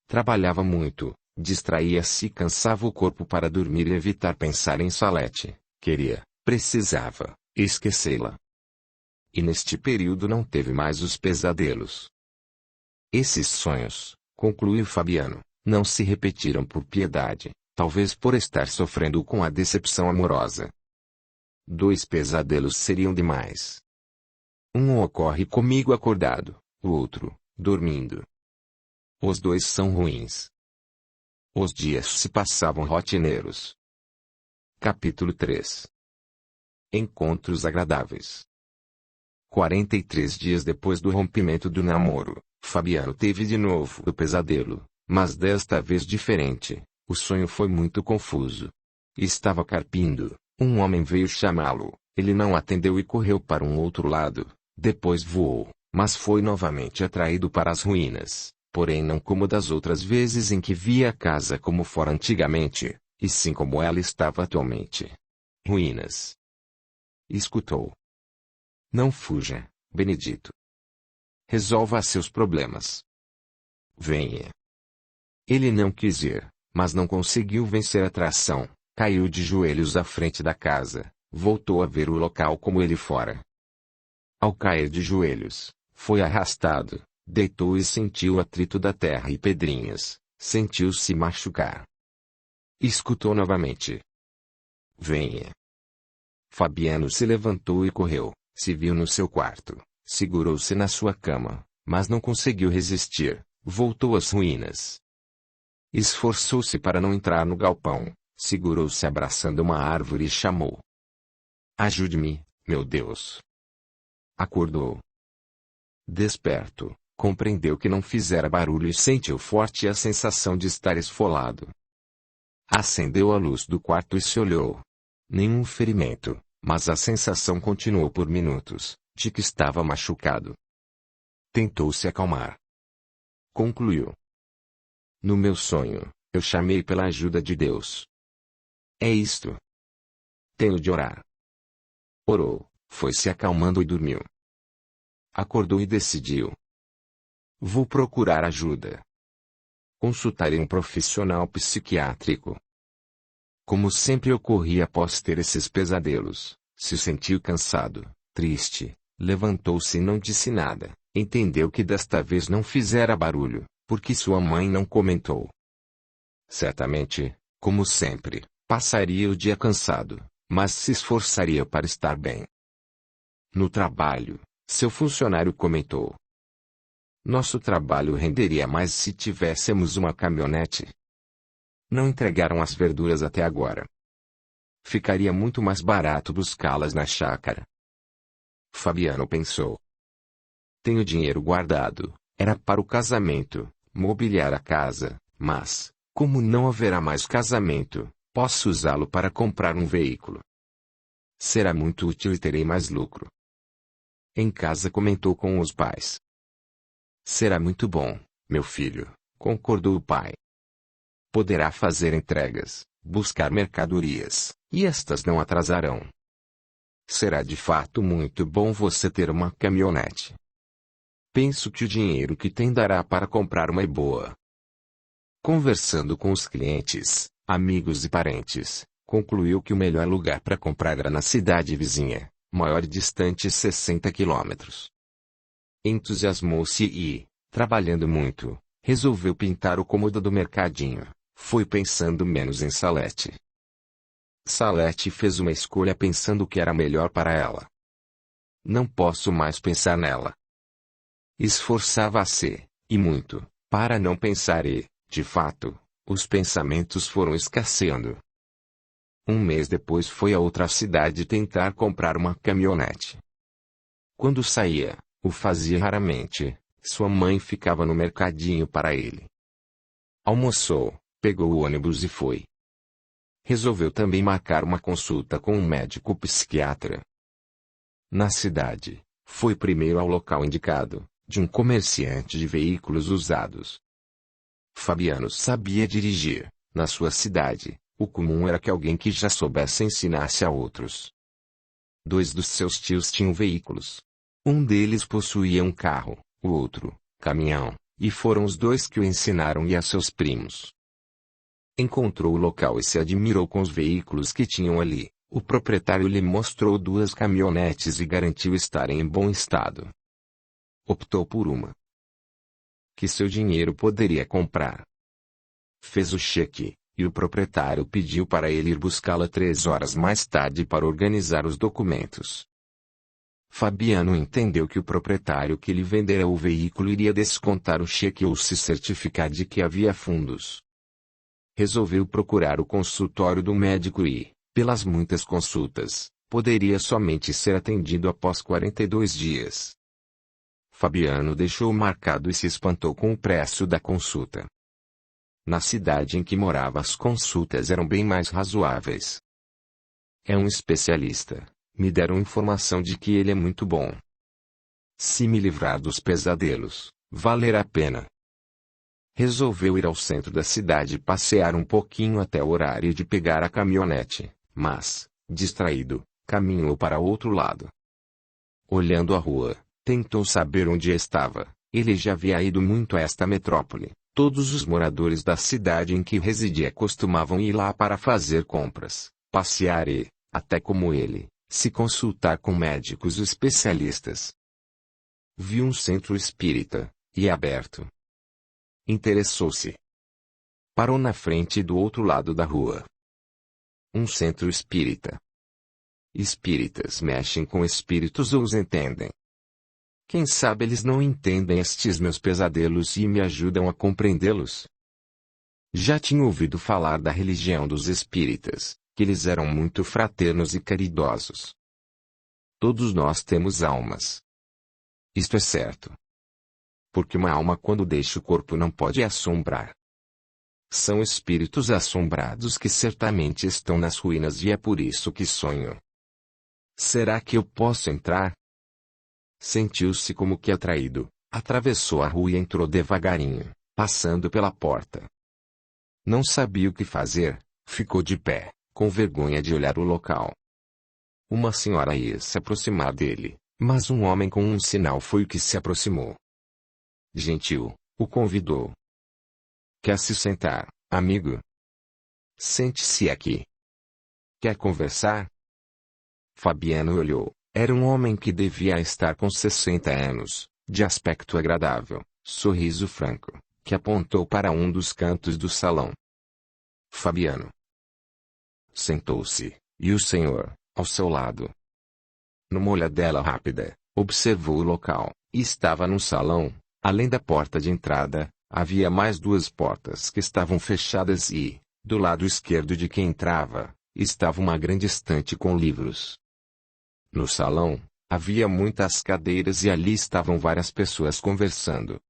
Trabalhava muito, distraía-se e cansava o corpo para dormir e evitar pensar em Salete. Precisava esquecê-la. E neste período não teve mais os pesadelos. Esses sonhos, concluiu Fabiano, não se repetiram por piedade, talvez por estar sofrendo com a decepção amorosa. 2 pesadelos seriam demais. Um ocorre comigo acordado, o outro, dormindo. Os 2 são ruins. Os dias se passavam rotineiros. Capítulo 3. Encontros agradáveis. 43 dias depois do rompimento do namoro, Fabiano teve de novo o pesadelo, mas desta vez diferente. O sonho foi muito confuso. Estava carpindo, um homem veio chamá-lo, ele não atendeu e correu para um outro lado, depois voou, mas foi novamente atraído para as ruínas. Porém não como das outras vezes em que via a casa como fora antigamente, e sim como ela estava atualmente. Ruínas. Escutou. Não fuja, Benedito. Resolva seus problemas. Venha. Ele não quis ir, mas não conseguiu vencer a atração, caiu de joelhos à frente da casa, voltou a ver o local como ele fora. Ao cair de joelhos, foi arrastado. Deitou e sentiu o atrito da terra e pedrinhas, sentiu-se machucar. Escutou novamente. Venha. Fabiano se levantou e correu, se viu no seu quarto, segurou-se na sua cama, mas não conseguiu resistir, voltou às ruínas. Esforçou-se para não entrar no galpão, segurou-se abraçando uma árvore e chamou. Ajude-me, meu Deus. Acordou. Desperto. Compreendeu que não fizera barulho e sentiu forte a sensação de estar esfolado. Acendeu a luz do quarto e se olhou. Nenhum ferimento, mas a sensação continuou por minutos, de que estava machucado. Tentou se acalmar. Concluiu. No meu sonho, eu chamei pela ajuda de Deus. É isto. Tenho de orar. Orou, foi se acalmando e dormiu. Acordou e decidiu. Vou procurar ajuda. Consultarei um profissional psiquiátrico. Como sempre ocorria após ter esses pesadelos, se sentiu cansado, triste, levantou-se e não disse nada, entendeu que desta vez não fizera barulho, porque sua mãe não comentou. Certamente, como sempre, passaria o dia cansado, mas se esforçaria para estar bem. No trabalho, seu funcionário comentou. Nosso trabalho renderia mais se tivéssemos uma caminhonete. Não entregaram as verduras até agora. Ficaria muito mais barato buscá-las na chácara. Fabiano pensou. Tenho dinheiro guardado, era para o casamento, mobiliar a casa, mas, como não haverá mais casamento, posso usá-lo para comprar um veículo. Será muito útil e terei mais lucro. Em casa comentou com os pais. Será muito bom, meu filho, concordou o pai. Poderá fazer entregas, buscar mercadorias, e estas não atrasarão. Será de fato muito bom você ter uma caminhonete. Penso que o dinheiro que tem dará para comprar uma boa. Conversando com os clientes, amigos e parentes, concluiu que o melhor lugar para comprar era na cidade vizinha, maior e distante 60 quilômetros. Entusiasmou-se e, trabalhando muito, Resolveu pintar o cômodo do mercadinho. Foi pensando menos em Salete. Salete fez uma escolha pensando que era melhor para ela. Não posso mais pensar nela. Esforçava-se, e muito, para não pensar e, de fato, os pensamentos foram escasseando. Um mês depois foi a outra cidade tentar comprar uma caminhonete. Quando saía, o fazia raramente, sua mãe ficava no mercadinho para ele. Almoçou, pegou o ônibus e foi. Resolveu também marcar uma consulta com um médico psiquiatra. Na cidade, foi primeiro ao local indicado, de um comerciante de veículos usados. Fabiano sabia dirigir. Na sua cidade, o comum era que alguém que já soubesse ensinasse a outros. 2 dos seus tios tinham veículos. Um deles possuía um carro, o outro, caminhão, e foram os 2 que o ensinaram e a seus primos. Encontrou o local e se admirou com os veículos que tinham ali. O proprietário lhe mostrou 2 caminhonetes e garantiu estarem em bom estado. Optou por uma que seu dinheiro poderia comprar. Fez o cheque, e o proprietário pediu para ele ir buscá-la 3 horas mais tarde para organizar os documentos. Fabiano entendeu que o proprietário que lhe vendera o veículo iria descontar o cheque ou se certificar de que havia fundos. Resolveu procurar o consultório do médico e, pelas muitas consultas, poderia somente ser atendido após 42 dias. Fabiano deixou marcado e se espantou com o preço da consulta. Na cidade em que morava as consultas eram bem mais razoáveis. É um especialista. Me deram informação de que ele é muito bom. Se me livrar dos pesadelos, valerá a pena. Resolveu ir ao centro da cidade e passear um pouquinho até o horário de pegar a caminhonete, mas, distraído, caminhou para outro lado. Olhando a rua, tentou saber onde estava. Ele já havia ido muito a esta metrópole. Todos os moradores da cidade em que residia costumavam ir lá para fazer compras, passear e, até como ele, se consultar com médicos especialistas. Viu um centro espírita, e aberto. Interessou-se. Parou na frente do outro lado da rua. Um centro espírita. Espíritas mexem com espíritos ou os entendem? Quem sabe eles não entendem estes meus pesadelos e me ajudam a compreendê-los? Já tinha ouvido falar da religião dos espíritas, que eles eram muito fraternos e caridosos. Todos nós temos almas. Isto é certo. Porque uma alma quando deixa o corpo não pode assombrar. São espíritos assombrados que certamente estão nas ruínas e é por isso que sonho. Será que eu posso entrar? Sentiu-se como que atraído, atravessou a rua e entrou devagarinho, passando pela porta. Não sabia o que fazer, ficou de pé, com vergonha de olhar o local. Uma senhora ia se aproximar dele, mas um homem com um sinal foi o que se aproximou. Gentil, o convidou. Quer se sentar, amigo? Sente-se aqui. Quer conversar? Fabiano olhou. Era um homem que devia estar com 60 anos, de aspecto agradável, sorriso franco, que apontou para um dos cantos do salão. Fabiano sentou-se, e o senhor, ao seu lado. Numa olhadela rápida, observou o local, e estava num salão. Além da porta de entrada, havia mais 2 portas que estavam fechadas e, do lado esquerdo de quem entrava, estava uma grande estante com livros. No salão, havia muitas cadeiras e ali estavam várias pessoas conversando.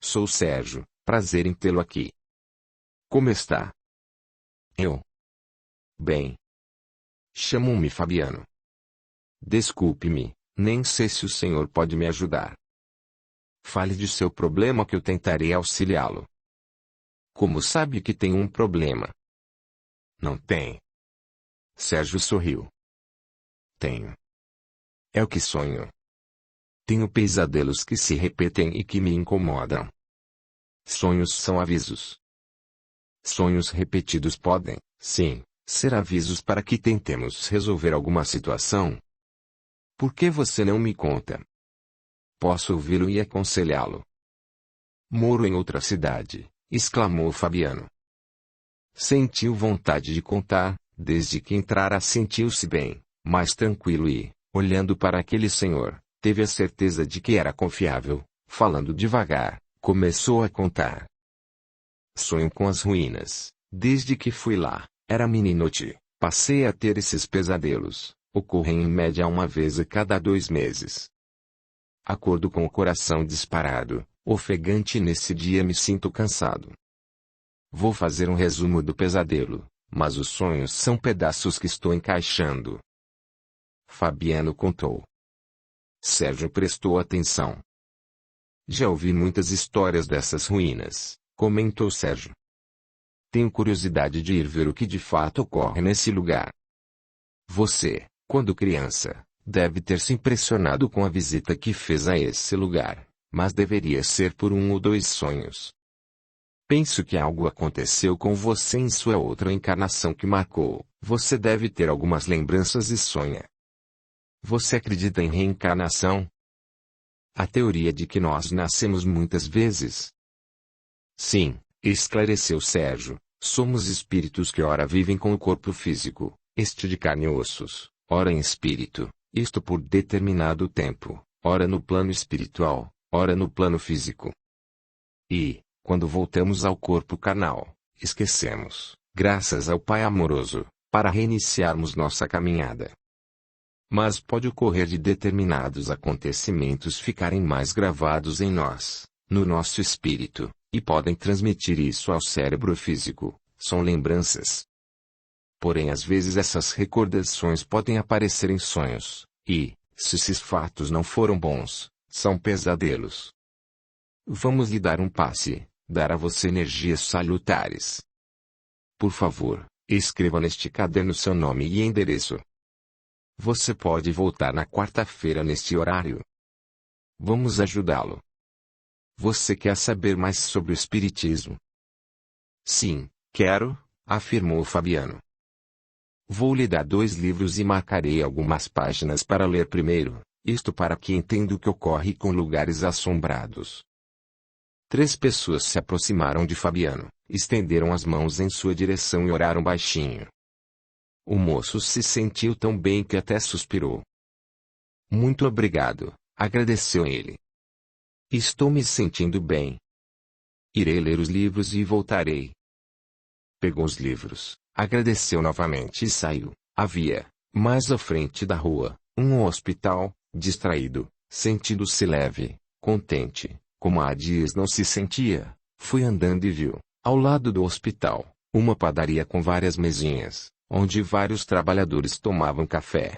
Sou Sérgio, prazer em tê-lo aqui. Como está? Eu. Bem. Chamo-me Fabiano. Desculpe-me, nem sei se o senhor pode me ajudar. Fale de seu problema que eu tentarei auxiliá-lo. Como sabe que tem um problema? Não tem. Sérgio sorriu. Tenho. É o que sonho. Tenho pesadelos que se repetem e que me incomodam. Sonhos são avisos. Sonhos repetidos podem, sim, ser avisos para que tentemos resolver alguma situação. Por que você não me conta? Posso ouvi-lo e aconselhá-lo. Moro em outra cidade, exclamou Fabiano. Sentiu vontade de contar. Desde que entrara sentiu-se bem, mais tranquilo e, olhando para aquele senhor, teve a certeza de que era confiável. Falando devagar, começou a contar. Sonho com as ruínas. Desde que fui lá, era meninote, passei a ter esses pesadelos. Ocorrem em média uma vez a cada 2 meses. Acordo com o coração disparado, ofegante. Nesse dia me sinto cansado. Vou fazer um resumo do pesadelo, mas os sonhos são pedaços que estou encaixando. Fabiano contou. Sérgio prestou atenção. Já ouvi muitas histórias dessas ruínas, comentou Sérgio. Tenho curiosidade de ir ver o que de fato ocorre nesse lugar. Você, quando criança, deve ter se impressionado com a visita que fez a esse lugar, mas deveria ser por 1 ou 2 sonhos. Penso que algo aconteceu com você em sua outra encarnação que marcou. Você deve ter algumas lembranças e sonha. Você acredita em reencarnação? A teoria de que nós nascemos muitas vezes? Sim, esclareceu Sérgio. Somos espíritos que ora vivem com o corpo físico, este de carne e ossos, ora em espírito, isto por determinado tempo, ora no plano espiritual, ora no plano físico. E, quando voltamos ao corpo carnal, esquecemos, graças ao Pai amoroso, para reiniciarmos nossa caminhada. Mas pode ocorrer de determinados acontecimentos ficarem mais gravados em nós, no nosso espírito, e podem transmitir isso ao cérebro físico. São lembranças. Porém, às vezes essas recordações podem aparecer em sonhos, e, se esses fatos não foram bons, são pesadelos. Vamos lhe dar um passe, dar a você energias salutares. Por favor, escreva neste caderno seu nome e endereço. Você pode voltar na quarta-feira neste horário. Vamos ajudá-lo. Você quer saber mais sobre o espiritismo? Sim, quero, afirmou Fabiano. Vou lhe dar 2 livros e marcarei algumas páginas para ler primeiro, isto para que entenda o que ocorre com lugares assombrados. 3 pessoas se aproximaram de Fabiano, estenderam as mãos em sua direção e oraram baixinho. O moço se sentiu tão bem que até suspirou. Muito obrigado, agradeceu ele. Estou me sentindo bem. Irei ler os livros e voltarei. Pegou os livros, agradeceu novamente e saiu. Havia, mais à frente da rua, um hospital, distraído, sentindo-se leve, contente, como há dias não se sentia. Foi andando e viu, ao lado do hospital, uma padaria com várias mesinhas, onde vários trabalhadores tomavam café.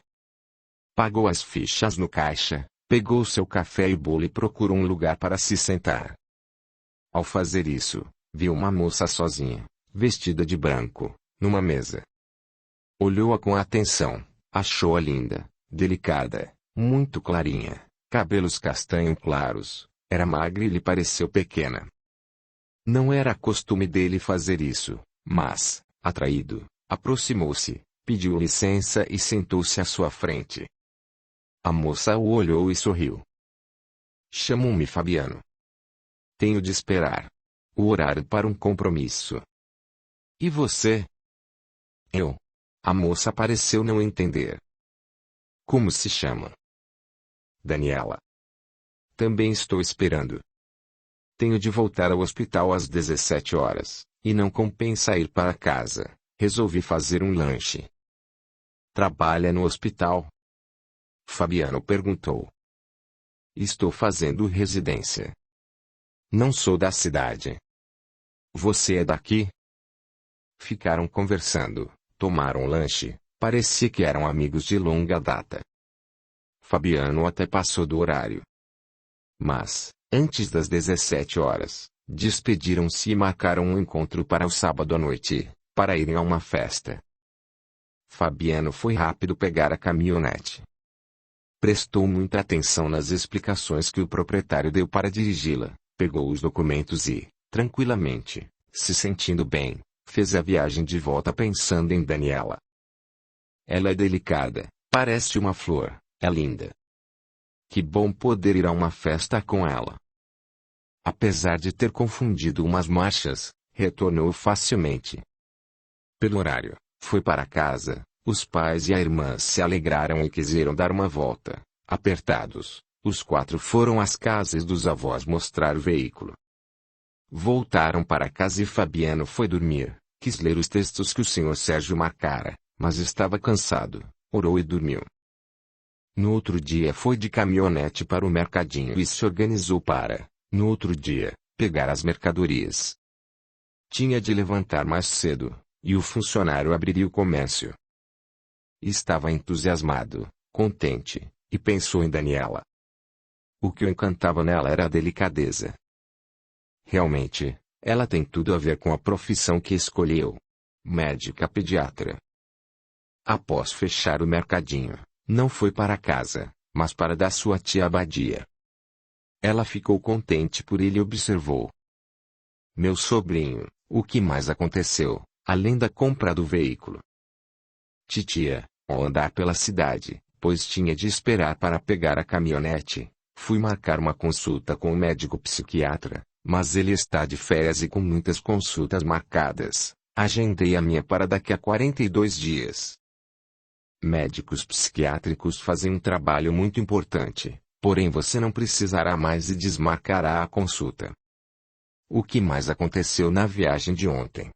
Pagou as fichas no caixa, pegou seu café e bolo e procurou um lugar para se sentar. Ao fazer isso, viu uma moça sozinha, vestida de branco, numa mesa. Olhou-a com atenção, achou-a linda, delicada, muito clarinha, cabelos castanho claros, era magra e lhe pareceu pequena. Não era costume dele fazer isso, mas, atraído, aproximou-se, pediu licença e sentou-se à sua frente. A moça o olhou e sorriu. Chamou-me Fabiano. Tenho de esperar o horário para um compromisso. E você? Eu. A moça pareceu não entender. Como se chama? Daniela. Também estou esperando. Tenho de voltar ao hospital às 17 horas, e não compensa ir para casa. Resolvi fazer um lanche. Trabalha no hospital? Fabiano perguntou. Estou fazendo residência. Não sou da cidade. Você é daqui? Ficaram conversando, tomaram lanche, parecia que eram amigos de longa data. Fabiano até passou do horário. Mas, antes das 17 horas, despediram-se e marcaram um encontro para o sábado à noite, para irem a uma festa. Fabiano foi rápido pegar a caminhonete. Prestou muita atenção nas explicações que o proprietário deu para dirigi-la, pegou os documentos e, tranquilamente, se sentindo bem, fez a viagem de volta pensando em Daniela. Ela é delicada, parece uma flor, é linda. Que bom poder ir a uma festa com ela. apesar de ter confundido umas marchas, retornou facilmente. Pelo horário, foi para casa. Os pais e a irmã se alegraram e quiseram dar uma volta. Apertados, os 4 foram às casas dos avós mostrar o veículo. Voltaram para casa e Fabiano foi dormir. Quis ler os textos que o Sr. Sérgio marcara, mas estava cansado, orou e dormiu. No outro dia foi de caminhonete para o mercadinho e se organizou para, no outro dia, pegar as mercadorias. Tinha de levantar mais cedo, e o funcionário abriria o comércio. Estava entusiasmado, contente, e pensou em Daniela. O que o encantava nela era a delicadeza. Realmente, ela tem tudo a ver com a profissão que escolheu. Médica pediatra. Após fechar o mercadinho, não foi para casa, mas para da sua tia Abadia. Ela ficou contente por ele e observou. Meu sobrinho, o que mais aconteceu, além da compra do veículo? Titia, ao andar pela cidade, pois tinha de esperar para pegar a caminhonete, fui marcar uma consulta com o médico psiquiatra, mas ele está de férias e com muitas consultas marcadas. Agendei a minha para daqui a 42 dias. Médicos psiquiátricos fazem um trabalho muito importante, porém você não precisará mais e desmarcará a consulta. O que mais aconteceu na viagem de ontem?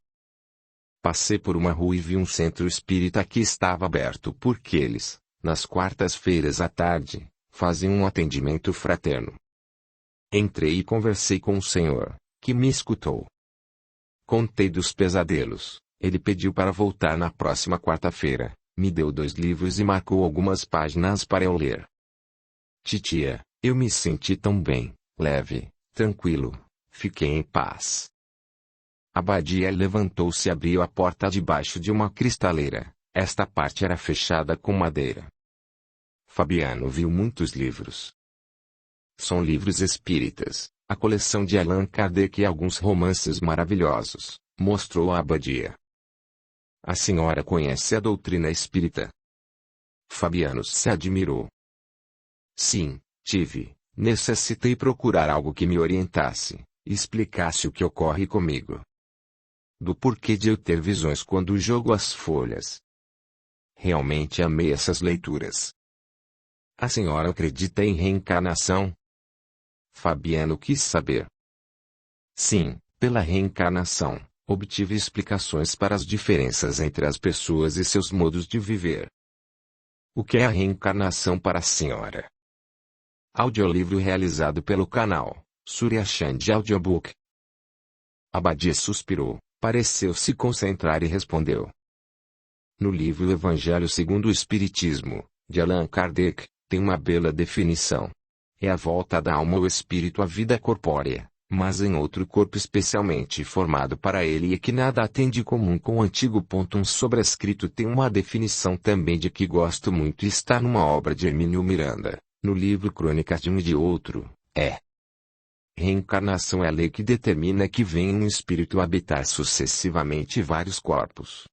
Passei por uma rua e vi um centro espírita que estava aberto porque eles, nas quartas-feiras à tarde, fazem um atendimento fraterno. Entrei e conversei com o senhor, que me escutou. Contei dos pesadelos, ele pediu para voltar na próxima quarta-feira, me deu 2 livros e marcou algumas páginas para eu ler. Titia, eu me senti tão bem, leve, tranquilo, fiquei em paz. Abadia levantou-se e abriu a porta debaixo de uma cristaleira, esta parte era fechada com madeira. Fabiano viu muitos livros. São livros espíritas, a coleção de Allan Kardec e alguns romances maravilhosos, mostrou a Abadia. A senhora conhece a doutrina espírita? Fabiano se admirou. Sim, necessitei procurar algo que me orientasse, explicasse o que ocorre comigo. Do porquê de eu ter visões quando jogo as folhas. Realmente amei essas leituras. A senhora acredita em reencarnação? Fabiano quis saber. Sim, pela reencarnação, obtive explicações para as diferenças entre as pessoas e seus modos de viver. O que é a reencarnação para a senhora? Audiolivro realizado pelo canal Surya Chand Audiobook. Abadia suspirou, pareceu se concentrar e respondeu. No livro Evangelho segundo o Espiritismo, de Allan Kardec, tem uma bela definição. É a volta da alma ou espírito à vida corpórea, mas em outro corpo especialmente formado para ele e que nada tem de comum com o antigo. Um sobrescrito tem uma definição também de que gosto muito e está numa obra de Hermínio Miranda, no livro Crônicas de um e de outro, é. Reencarnação é a lei que determina que venha um espírito habitar sucessivamente vários corpos.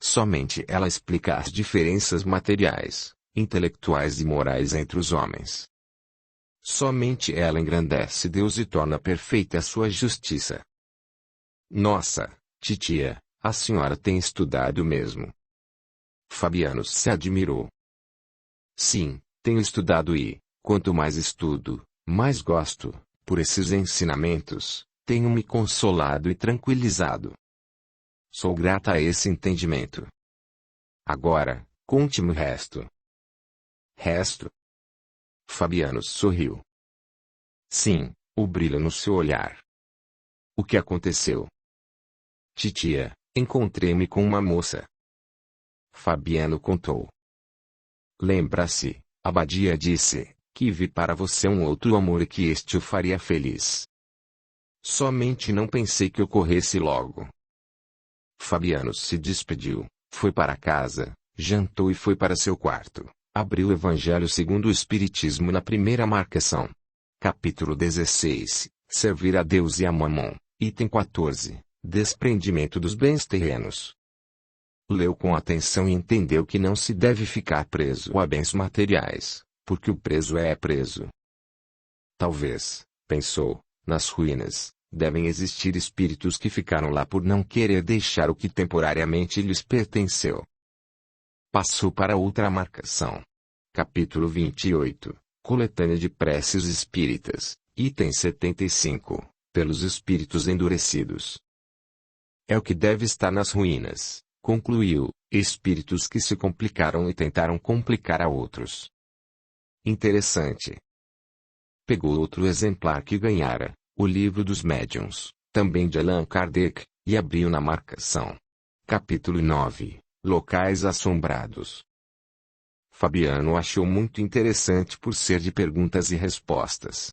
Somente ela explica as diferenças materiais, intelectuais e morais entre os homens. Somente ela engrandece Deus e torna perfeita a sua justiça. Nossa, titia, a senhora tem estudado mesmo. Fabiano se admirou. Sim, tenho estudado e, quanto mais estudo, mais gosto, por esses ensinamentos, tenho me consolado e tranquilizado. Sou grata a esse entendimento. Agora, conte-me o resto. Resto? Fabiano sorriu. Sim, o brilho no seu olhar. O que aconteceu? Titia, encontrei-me com uma moça. Fabiano contou. Lembra-se, Abadia disse, que vi para você um outro amor e que este o faria feliz. Somente não pensei que ocorresse logo. Fabiano se despediu, foi para casa, jantou e foi para seu quarto. Abriu o Evangelho segundo o Espiritismo na primeira marcação. Capítulo 16, Servir a Deus e a Mamon, item 14, Desprendimento dos bens terrenos. Leu com atenção e entendeu que não se deve ficar preso a bens materiais, porque o preso é preso. Talvez, pensou, Nas ruínas, devem existir espíritos que ficaram lá por não querer deixar o que temporariamente lhes pertenceu. Passou para outra marcação. Capítulo 28, Coletânea de Preces Espíritas, item 75, pelos espíritos endurecidos. É o que deve estar nas ruínas, concluiu, espíritos que se complicaram e tentaram complicar a outros. Interessante. Pegou outro exemplar que ganhara, o Livro dos Médiuns, também de Allan Kardec, e abriu na marcação. Capítulo 9, Locais Assombrados. Fabiano achou muito interessante por ser de perguntas e respostas.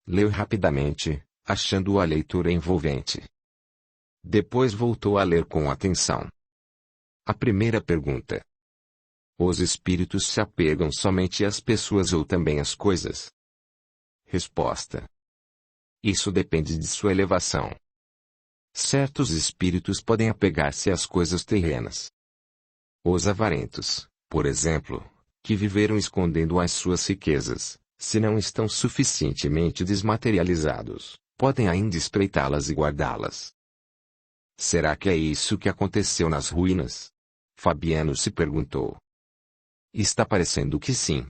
Leu rapidamente, achando a leitura envolvente. Depois voltou a ler com atenção. A primeira pergunta. Os espíritos se apegam somente às pessoas ou também às coisas? Resposta. Isso depende de sua elevação. Certos espíritos podem apegar-se às coisas terrenas. Os avarentos, por exemplo, que viveram escondendo as suas riquezas, se não estão suficientemente desmaterializados, podem ainda espreitá-las e guardá-las. Será que é isso que aconteceu nas ruínas? Fabiano se perguntou. Está parecendo que sim.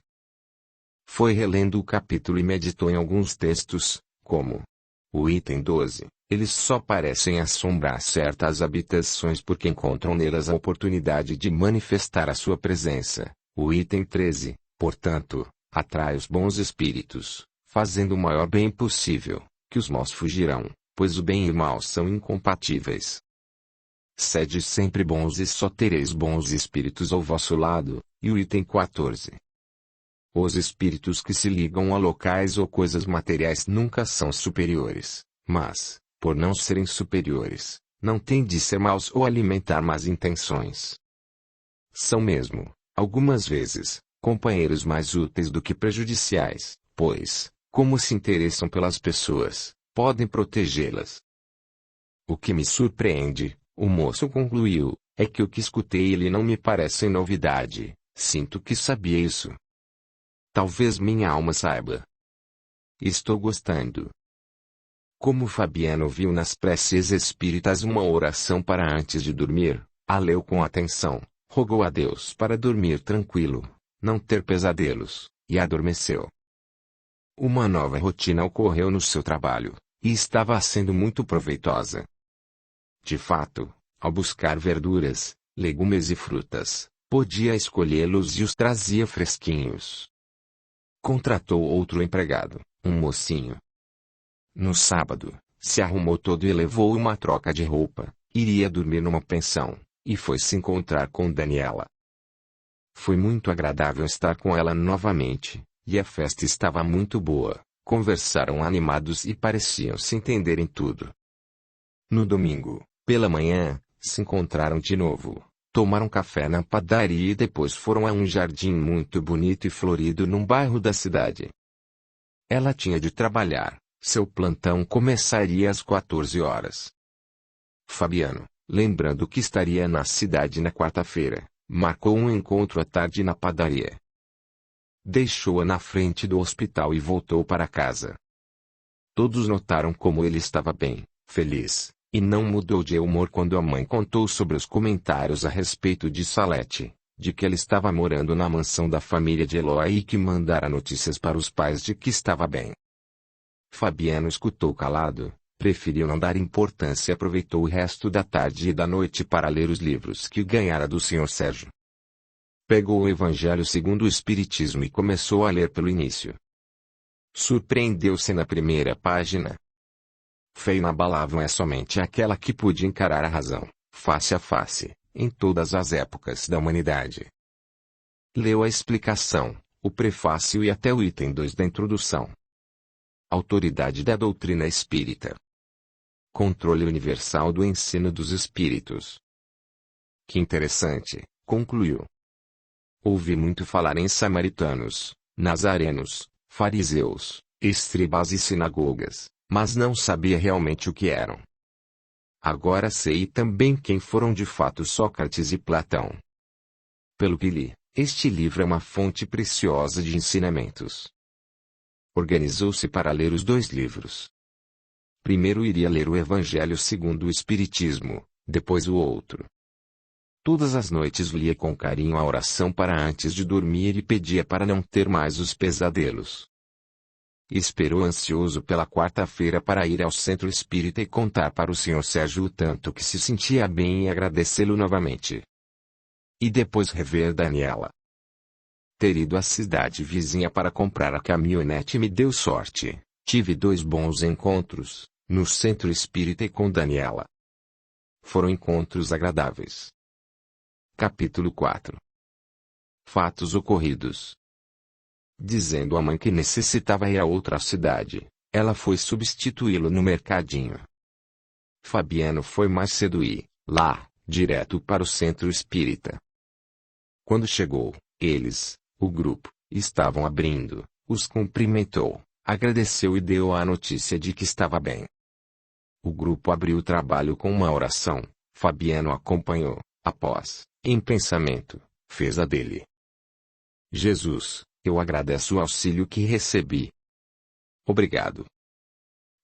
Foi relendo o capítulo e meditou em alguns textos, como o item 12, eles só parecem assombrar certas habitações porque encontram nelas a oportunidade de manifestar a sua presença. O item 13, portanto, atrai os bons espíritos, fazendo o maior bem possível, que os maus fugirão, pois o bem e o mal são incompatíveis. Sede sempre bons e só tereis bons espíritos ao vosso lado. E o item 14. Os espíritos que se ligam a locais ou coisas materiais nunca são superiores, mas, por não serem superiores, não têm de ser maus ou alimentar más intenções. São mesmo, algumas vezes, companheiros mais úteis do que prejudiciais, pois, como se interessam pelas pessoas, podem protegê-las. O que me surpreende, o moço concluiu, é que o que escutei ele não me parece novidade. Sinto que sabia isso. Talvez minha alma saiba. Estou gostando. Como Fabiano viu nas preces espíritas uma oração para antes de dormir, a leu com atenção, rogou a Deus para dormir tranquilo, não ter pesadelos, e adormeceu. Uma nova rotina ocorreu no seu trabalho, e estava sendo muito proveitosa. De fato, ao buscar verduras, legumes e frutas, podia escolhê-los e os trazia fresquinhos. Contratou outro empregado, um mocinho. No sábado, se arrumou todo e levou uma troca de roupa, iria dormir numa pensão, e foi se encontrar com Daniela. Foi muito agradável estar com ela novamente, e a festa estava muito boa, conversaram animados e pareciam se entender em tudo. No domingo, pela manhã, se encontraram de novo. Tomaram café na padaria e depois foram a um jardim muito bonito e florido num bairro da cidade. Ela tinha de trabalhar, seu plantão começaria às 14 horas. Fabiano, lembrando que estaria na cidade na quarta-feira, marcou um encontro à tarde na padaria. Deixou-a na frente do hospital e voltou para casa. Todos notaram como ele estava bem, feliz. E não mudou de humor quando a mãe contou sobre os comentários a respeito de Salete, de que ela estava morando na mansão da família de Eloy e que mandara notícias para os pais de que estava bem. Fabiano escutou calado, preferiu não dar importância e aproveitou o resto da tarde e da noite para ler os livros que ganhara do Sr. Sérgio. Pegou o Evangelho segundo o Espiritismo e começou a ler pelo início. Surpreendeu-se na primeira página. Fé inabalável é somente aquela que pôde encarar a razão, face a face, em todas as épocas da humanidade. Leu a explicação, o prefácio e até o item 2 da introdução. Autoridade da doutrina espírita. Controle universal do ensino dos espíritos. Que interessante, concluiu. Ouvi muito falar em samaritanos, nazarenos, fariseus, escribas e sinagogas, mas não sabia realmente o que eram. Agora sei também quem foram de fato Sócrates e Platão. Pelo que li, este livro é uma fonte preciosa de ensinamentos. Organizou-se para ler os 2 livros. Primeiro iria ler o Evangelho segundo o Espiritismo, depois o outro. Todas as noites lia com carinho a oração para antes de dormir e pedia para não ter mais os pesadelos. Esperou ansioso pela quarta-feira para ir ao centro espírita e contar para o Sr. Sérgio o tanto que se sentia bem e agradecê-lo novamente. E depois rever Daniela. Ter ido à cidade vizinha para comprar a caminhonete me deu sorte. Tive 2 bons encontros, no centro espírita e com Daniela. Foram encontros agradáveis. Capítulo 4. Fatos ocorridos. Dizendo à mãe que necessitava ir a outra cidade, ela foi substituí-lo no mercadinho. Fabiano foi mais cedo e, lá, direto para o centro espírita. Quando chegou, eles, o grupo, estavam abrindo, os cumprimentou, agradeceu e deu a notícia de que estava bem. O grupo abriu o trabalho com uma oração, Fabiano acompanhou, após, em pensamento, fez a dele. Jesus, eu agradeço o auxílio que recebi. Obrigado.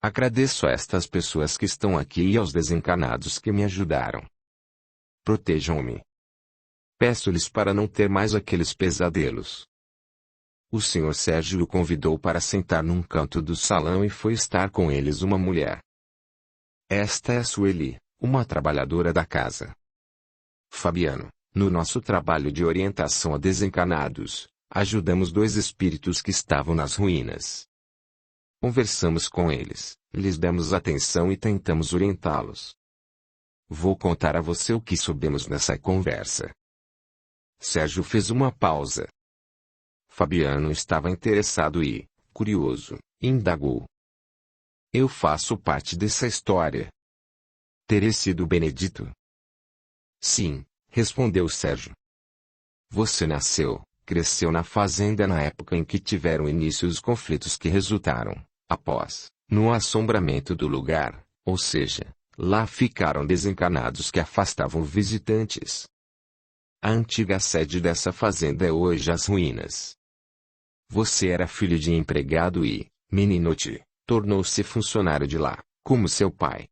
Agradeço a estas pessoas que estão aqui e aos desencarnados que me ajudaram. Protejam-me. Peço-lhes para não ter mais aqueles pesadelos. O Sr. Sérgio o convidou para sentar num canto do salão e foi estar com eles uma mulher. Esta é a Sueli, uma trabalhadora da casa. Fabiano, no nosso trabalho de orientação a desencarnados, ajudamos 2 espíritos que estavam nas ruínas. Conversamos com eles, lhes demos atenção e tentamos orientá-los. Vou contar a você o que soubemos nessa conversa. Sérgio fez uma pausa. Fabiano estava interessado e, curioso, indagou. Eu faço parte dessa história. Terei sido Benedito? Sim, respondeu Sérgio. Você nasceu, cresceu na fazenda na época em que tiveram início os conflitos que resultaram, após, no assombramento do lugar, ou seja, lá ficaram desencarnados que afastavam visitantes. A antiga sede dessa fazenda é hoje as ruínas. Você era filho de empregado e, meninote, tornou-se funcionário de lá, como seu pai.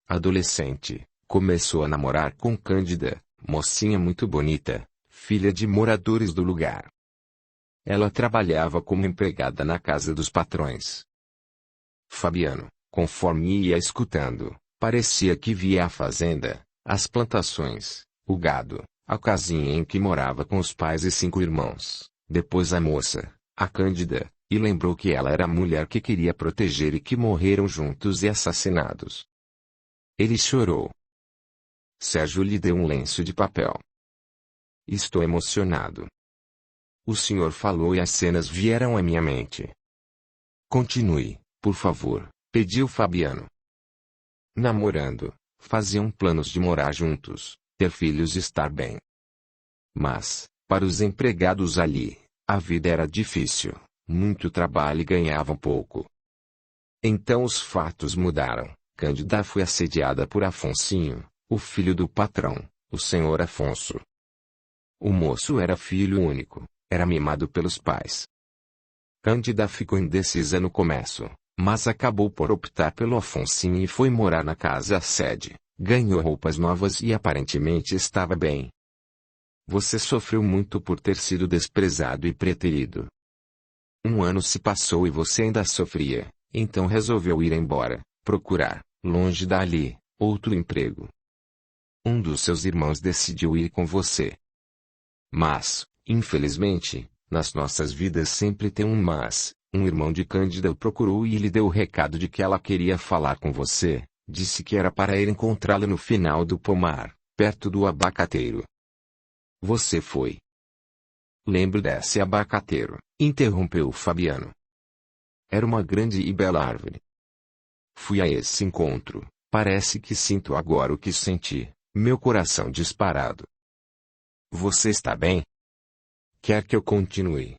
Adolescente, começou a namorar com Cândida, mocinha muito bonita, filha de moradores do lugar. Ela trabalhava como empregada na casa dos patrões. Fabiano, conforme ia escutando, parecia que via a fazenda, as plantações, o gado, a casinha em que morava com os pais e 5 irmãos, depois a moça, a Cândida, e lembrou que ela era a mulher que queria proteger e que morreram juntos e assassinados. Ele chorou. Sérgio lhe deu um lenço de papel. Estou emocionado. O senhor falou e as cenas vieram à minha mente. Continue, por favor, pediu Fabiano. Namorando, faziam planos de morar juntos, ter filhos e estar bem. Mas, para os empregados ali, a vida era difícil, muito trabalho e ganhavam pouco. Então os fatos mudaram. Cândida foi assediada por Afonsinho, o filho do patrão, o senhor Afonso. O moço era filho único, era mimado pelos pais. Cândida ficou indecisa no começo, mas acabou por optar pelo Afonsinho e foi morar na casa sede, ganhou roupas novas e aparentemente estava bem. Você sofreu muito por ter sido desprezado e preterido. 1 ano se passou e você ainda sofria, então resolveu ir embora, procurar, longe dali, outro emprego. Um dos seus irmãos decidiu ir com você. Mas, infelizmente, nas nossas vidas sempre tem um mas. Um irmão de Cândida o procurou e lhe deu o recado de que ela queria falar com você, disse que era para ir encontrá-la no final do pomar, perto do abacateiro. Você foi. Lembro desse abacateiro, interrompeu Fabiano. Era uma grande e bela árvore. Fui a esse encontro, parece que sinto agora o que senti, meu coração disparado. Você está bem? Quer que eu continue?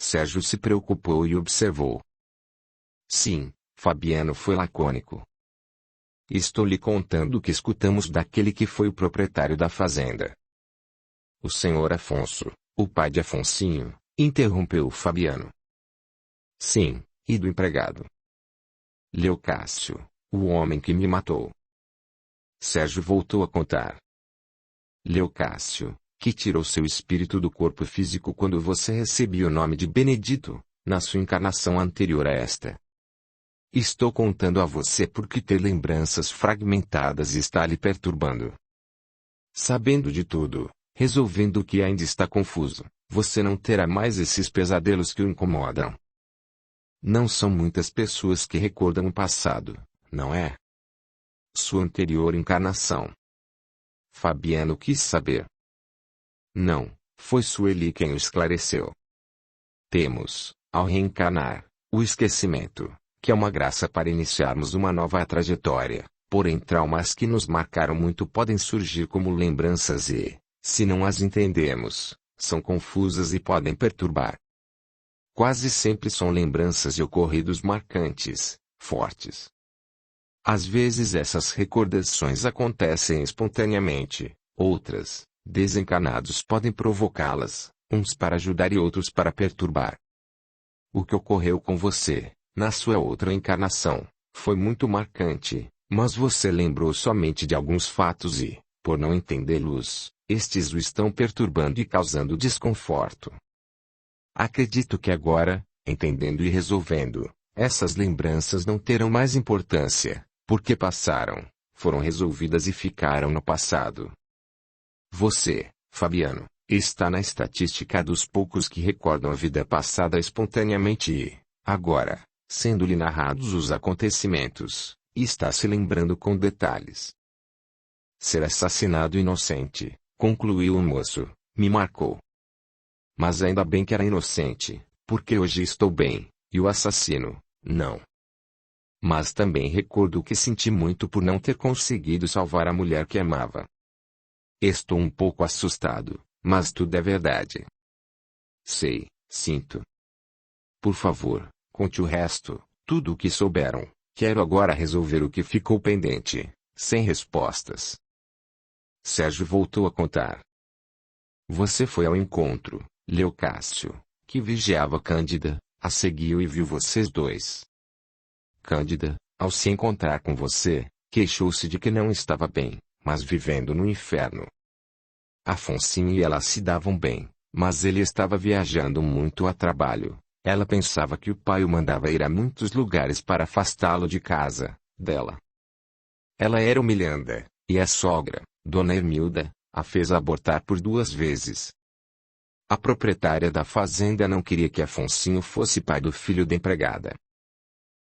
Sérgio se preocupou e observou. Sim, Fabiano foi lacônico. Estou lhe contando o que escutamos daquele que foi o proprietário da fazenda. O senhor Afonso, o pai de Afonsinho, interrompeu Fabiano. Sim, e do empregado. Leocácio, o homem que me matou. Sérgio voltou a contar. Leocácio, que tirou seu espírito do corpo físico quando você recebia o nome de Benedito, na sua encarnação anterior a esta. Estou contando a você porque ter lembranças fragmentadas está lhe perturbando. Sabendo de tudo, resolvendo o que ainda está confuso, você não terá mais esses pesadelos que o incomodam. Não são muitas pessoas que recordam o passado, não é? Sua anterior encarnação. Fabiano quis saber. Não, foi Sueli quem o esclareceu. Temos, ao reencarnar, o esquecimento, que é uma graça para iniciarmos uma nova trajetória, porém traumas que nos marcaram muito podem surgir como lembranças e, se não as entendemos, são confusas e podem perturbar. Quase sempre são lembranças de ocorridos marcantes, fortes. Às vezes essas recordações acontecem espontaneamente, outras, desencarnados podem provocá-las, uns para ajudar e outros para perturbar. O que ocorreu com você, na sua outra encarnação, foi muito marcante, mas você lembrou somente de alguns fatos e, por não entendê-los, estes o estão perturbando e causando desconforto. Acredito que agora, entendendo e resolvendo, essas lembranças não terão mais importância, porque passaram, foram resolvidas e ficaram no passado. Você, Fabiano, está na estatística dos poucos que recordam a vida passada espontaneamente e, agora, sendo-lhe narrados os acontecimentos, está se lembrando com detalhes. Ser assassinado inocente, concluiu o moço, me marcou. Mas ainda bem que era inocente, porque hoje estou bem, e o assassino, não. Mas também recordo que senti muito por não ter conseguido salvar a mulher que amava. Estou um pouco assustado, mas tudo é verdade. Sei, sinto. Por favor, conte o resto, tudo o que souberam. Quero agora resolver o que ficou pendente, sem respostas. Sérgio voltou a contar. Você foi ao encontro, Leocácio, que vigiava Cândida, a seguiu e viu vocês dois. Cândida, ao se encontrar com você, queixou-se de que não estava bem, mas vivendo no inferno. Afonsinho e ela se davam bem, mas ele estava viajando muito a trabalho. Ela pensava que o pai o mandava ir a muitos lugares para afastá-lo de casa, dela. Ela era humilhada, e a sogra, Dona Hermilda, a fez abortar por 2 vezes. A proprietária da fazenda não queria que Afonsinho fosse pai do filho da empregada.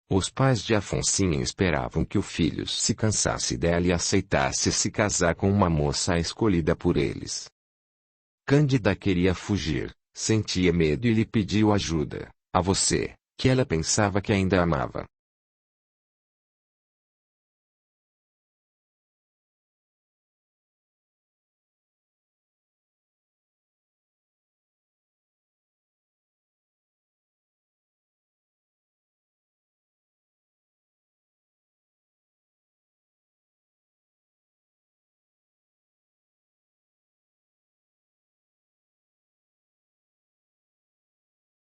Os pais de Afonsinho esperavam que o filho se cansasse dela e aceitasse se casar com uma moça escolhida por eles. Cândida queria fugir, sentia medo e lhe pediu ajuda, a você, que ela pensava que ainda amava.